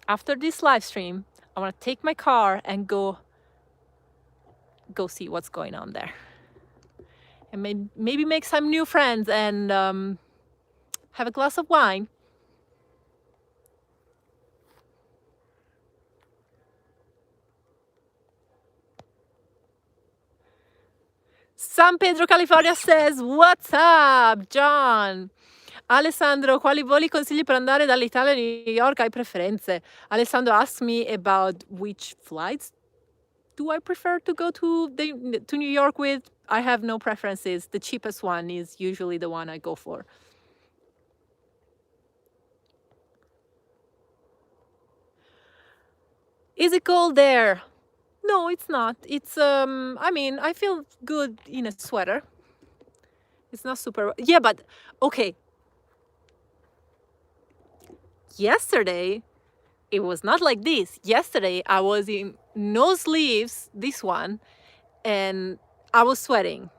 after this live stream, I want to take my car and go see what's going on there. And maybe make some new friends and have a glass of wine. San Pedro, California says, what's up, John? Alessandro, quali voli consigli per andare dall'Italia a New York? Hai preferenze? Alessandro asked me about which flights do I prefer to go to New York with. I have no preferences. The cheapest one is usually the one I go for. Is it cold there? No, it's not. It's I mean, I feel good in a sweater. It's not super... Yeah, but okay. Yesterday, it was not like this. Yesterday, I was in no sleeves, this one, and I was sweating.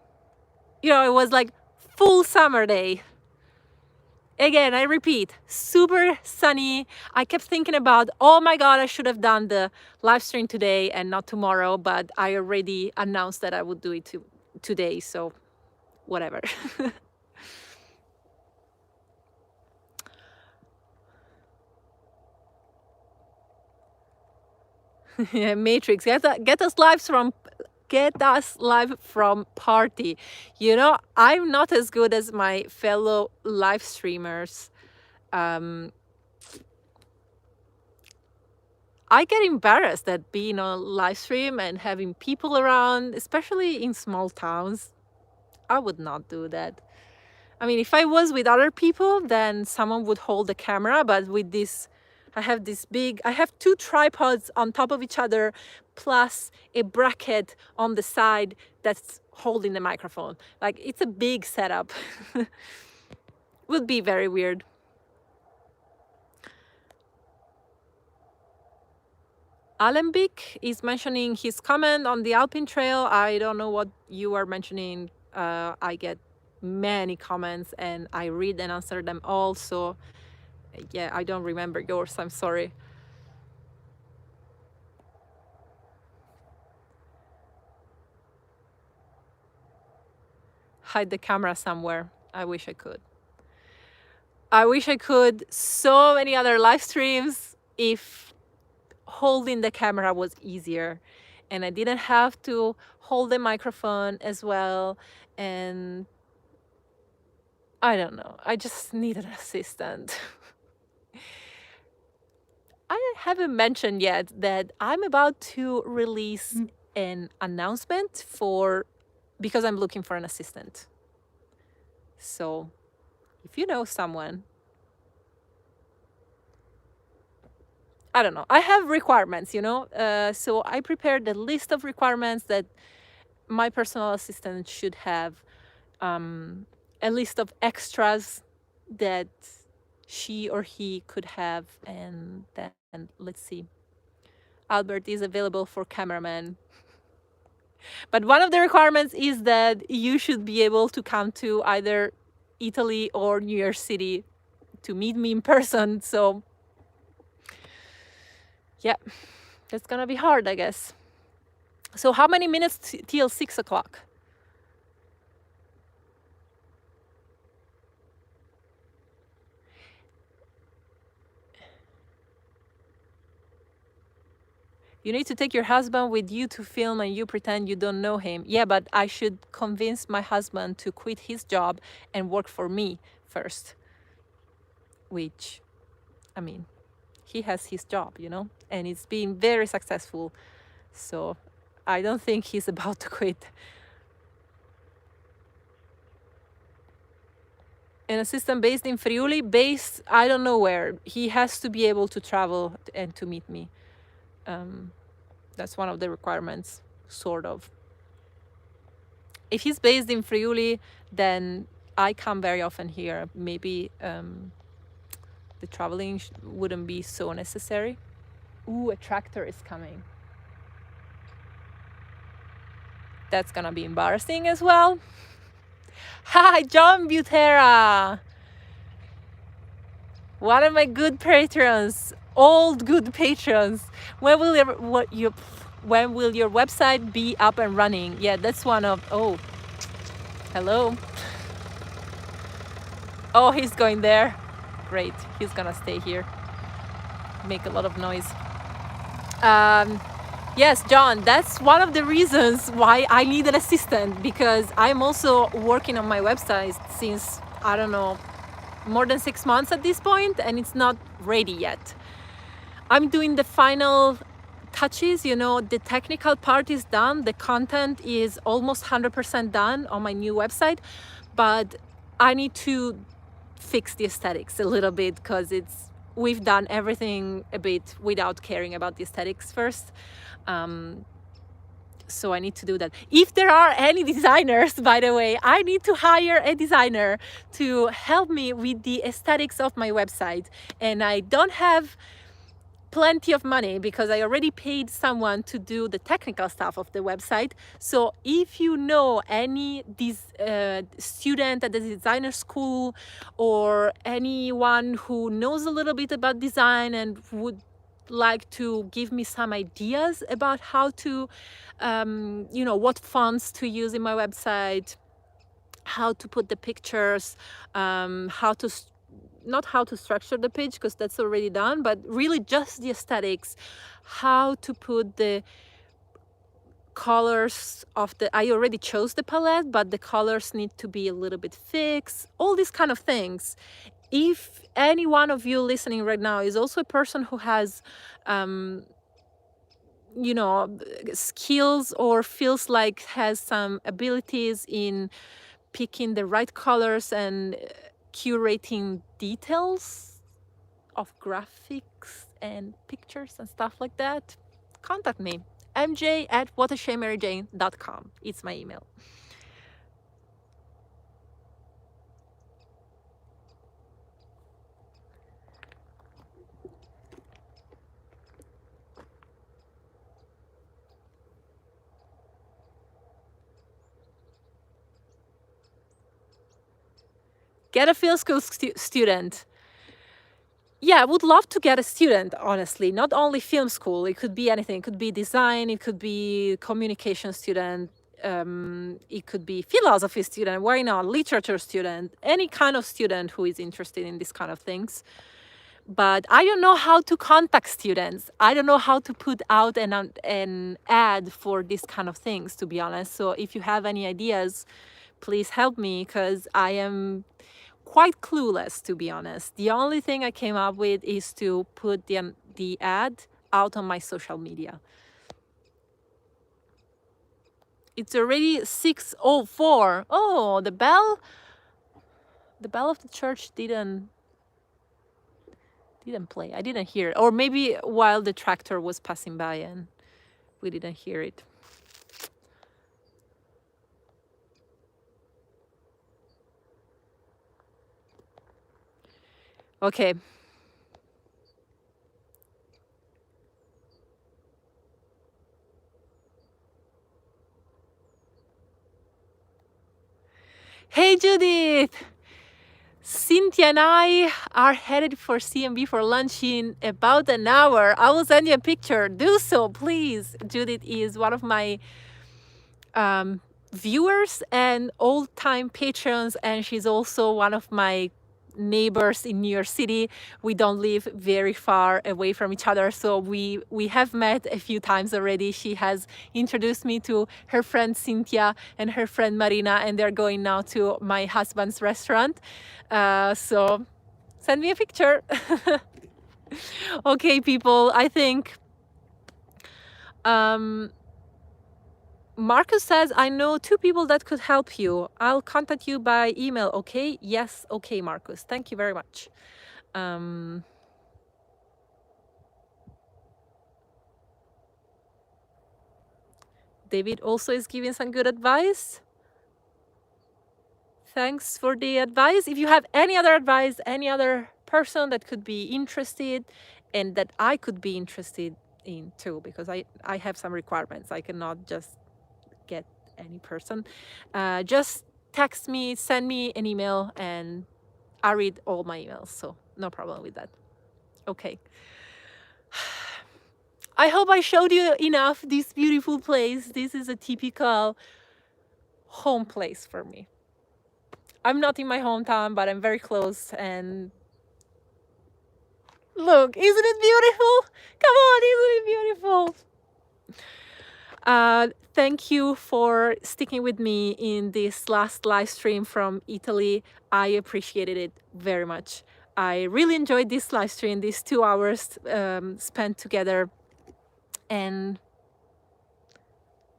You know, it was like full summer day. Again, I repeat, super sunny. I kept thinking about, oh my God, I should have done the live stream today and not tomorrow, but I already announced that I would do it today, so whatever. Yeah, Matrix, get us live from party. You know, I'm not as good as my fellow live streamers. I get embarrassed at being on a live stream and having people around, especially in small towns. I would not do that. I mean, if I was with other people, then someone would hold the camera, but with this, I have two tripods on top of each other, plus a bracket on the side that's holding the microphone. Like, it's a big setup. Would be very weird. Alembic is mentioning his comment on the Alpine Trail. I don't know what you are mentioning. I get many comments and I read and answer them all. So yeah, I don't remember yours. I'm sorry. Hide the camera somewhere. I wish I could. I wish I could. So many other live streams if holding the camera was easier and I didn't have to hold the microphone as well. And I don't know, I just need an assistant. I haven't mentioned yet that I'm about to release an announcement because I'm looking for an assistant. So if you know someone, I don't know. I have requirements, so I prepared a list of requirements that my personal assistant should have, a list of extras that she or he could have, and then let's see. Albert is available for cameraman. But one of the requirements is that you should be able to come to either Italy or New York City to meet me in person. So, yeah, that's gonna be hard, I guess. So, how many minutes till 6 o'clock? You need to take your husband with you to film and you pretend you don't know him. Yeah, but I should convince my husband to quit his job and work for me first. Which, I mean, he has his job, and it's been very successful. So I don't think he's about to quit. An assistant based in Friuli, I don't know where. He has to be able to travel and to meet me. That's one of the requirements, sort of. If he's based in Friuli, then I come very often here. Maybe the traveling wouldn't be so necessary. Ooh, a tractor is coming. That's gonna be embarrassing as well. Hi, John Butera. One of my good patrons, old good patrons. When will your website be up and running? Yeah, that's one of. Oh, hello. Oh, he's going there. Great. He's gonna stay here. Make a lot of noise. Yes, John, that's one of the reasons why I need an assistant, because I'm also working on my website since, I don't know, more than 6 months at this point, and it's not ready yet. I'm doing the final touches, the technical part is done, the content is almost 100% done on my new website, but I need to fix the aesthetics a little bit, because we've done everything a bit without caring about the aesthetics first. So I need to do that. If there are any designers, by the way, I need to hire a designer to help me with the aesthetics of my website. And I don't have plenty of money because I already paid someone to do the technical stuff of the website. So if you know any student at the designer school, or anyone who knows a little bit about design and would like to give me some ideas about how to, what fonts to use in my website, how to put the pictures, not how to structure the page, because that's already done, but really just the aesthetics, how to put the colors I already chose the palette, but the colors need to be a little bit fixed, all these kind of things. If any one of you listening right now is also a person who has skills, or feels like has some abilities in picking the right colors and curating details of graphics and pictures and stuff like that, contact me. mj@whatashamemaryjane.com. It's my email. Get a film school student. Yeah, I would love to get a student, honestly. Not only film school, it could be anything. It could be design, it could be communication student, it could be philosophy student, why not? Literature student, any kind of student who is interested in these kind of things. But I don't know how to contact students. I don't know how to put out an ad for these kind of things, to be honest. So if you have any ideas, please help me, because I am quite clueless, to be honest. The only thing I came up with is to put the ad out on my social media. It's already 6:04. Oh, the bell of the church didn't play. I didn't hear it. Or maybe while the tractor was passing by and we didn't hear it. Okay. Hey, Judith! Cynthia and I are headed for CMB for lunch in about an hour. I will send you a picture. Do so, please. Judith is one of my viewers and old-time patrons, and she's also one of my neighbors in New York City. We don't live very far away from each other, so we have met a few times already. She has introduced me to her friend Cynthia and her friend Marina, and they're going now to my husband's restaurant. So send me a picture. Okay, people, I think Marcus says, I know 2 people that could help you. I'll contact you by email, okay? Yes, okay, Marcus. Thank you very much. David also is giving some good advice. Thanks for the advice. If you have any other advice, any other person that could be interested and that I could be interested in too, because I have some requirements. I cannot just get any person. Just text me, send me an email, and I read all my emails, so no problem with that. Okay. I hope I showed you enough this beautiful place. This is a typical home place for me. I'm not in my hometown, but I'm very close, and look, isn't it beautiful? Come on, isn't it beautiful? Thank you for sticking with me in this last live stream from Italy. I appreciated it very much. I really enjoyed this live stream, these 2 hours spent together. And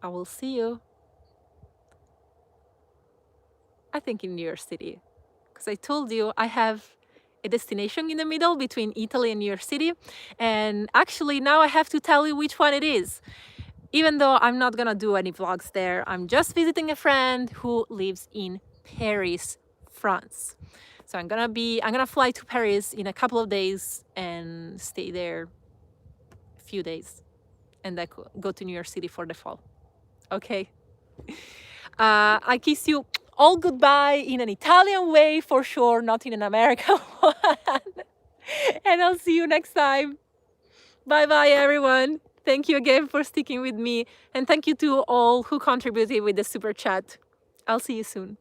I will see you, I think, in New York City. Because I told you I have a destination in the middle between Italy and New York City. And actually now I have to tell you which one it is. Even though I'm not gonna do any vlogs there, I'm just visiting a friend who lives in Paris, France. So I'm gonna fly to Paris in a couple of days and stay there a few days, and then go to New York City for the fall. Okay. I kiss you all goodbye in an Italian way for sure, not in an American one. And I'll see you next time. Bye bye, everyone. Thank you again for sticking with me. And thank you to all who contributed with the super chat. I'll see you soon.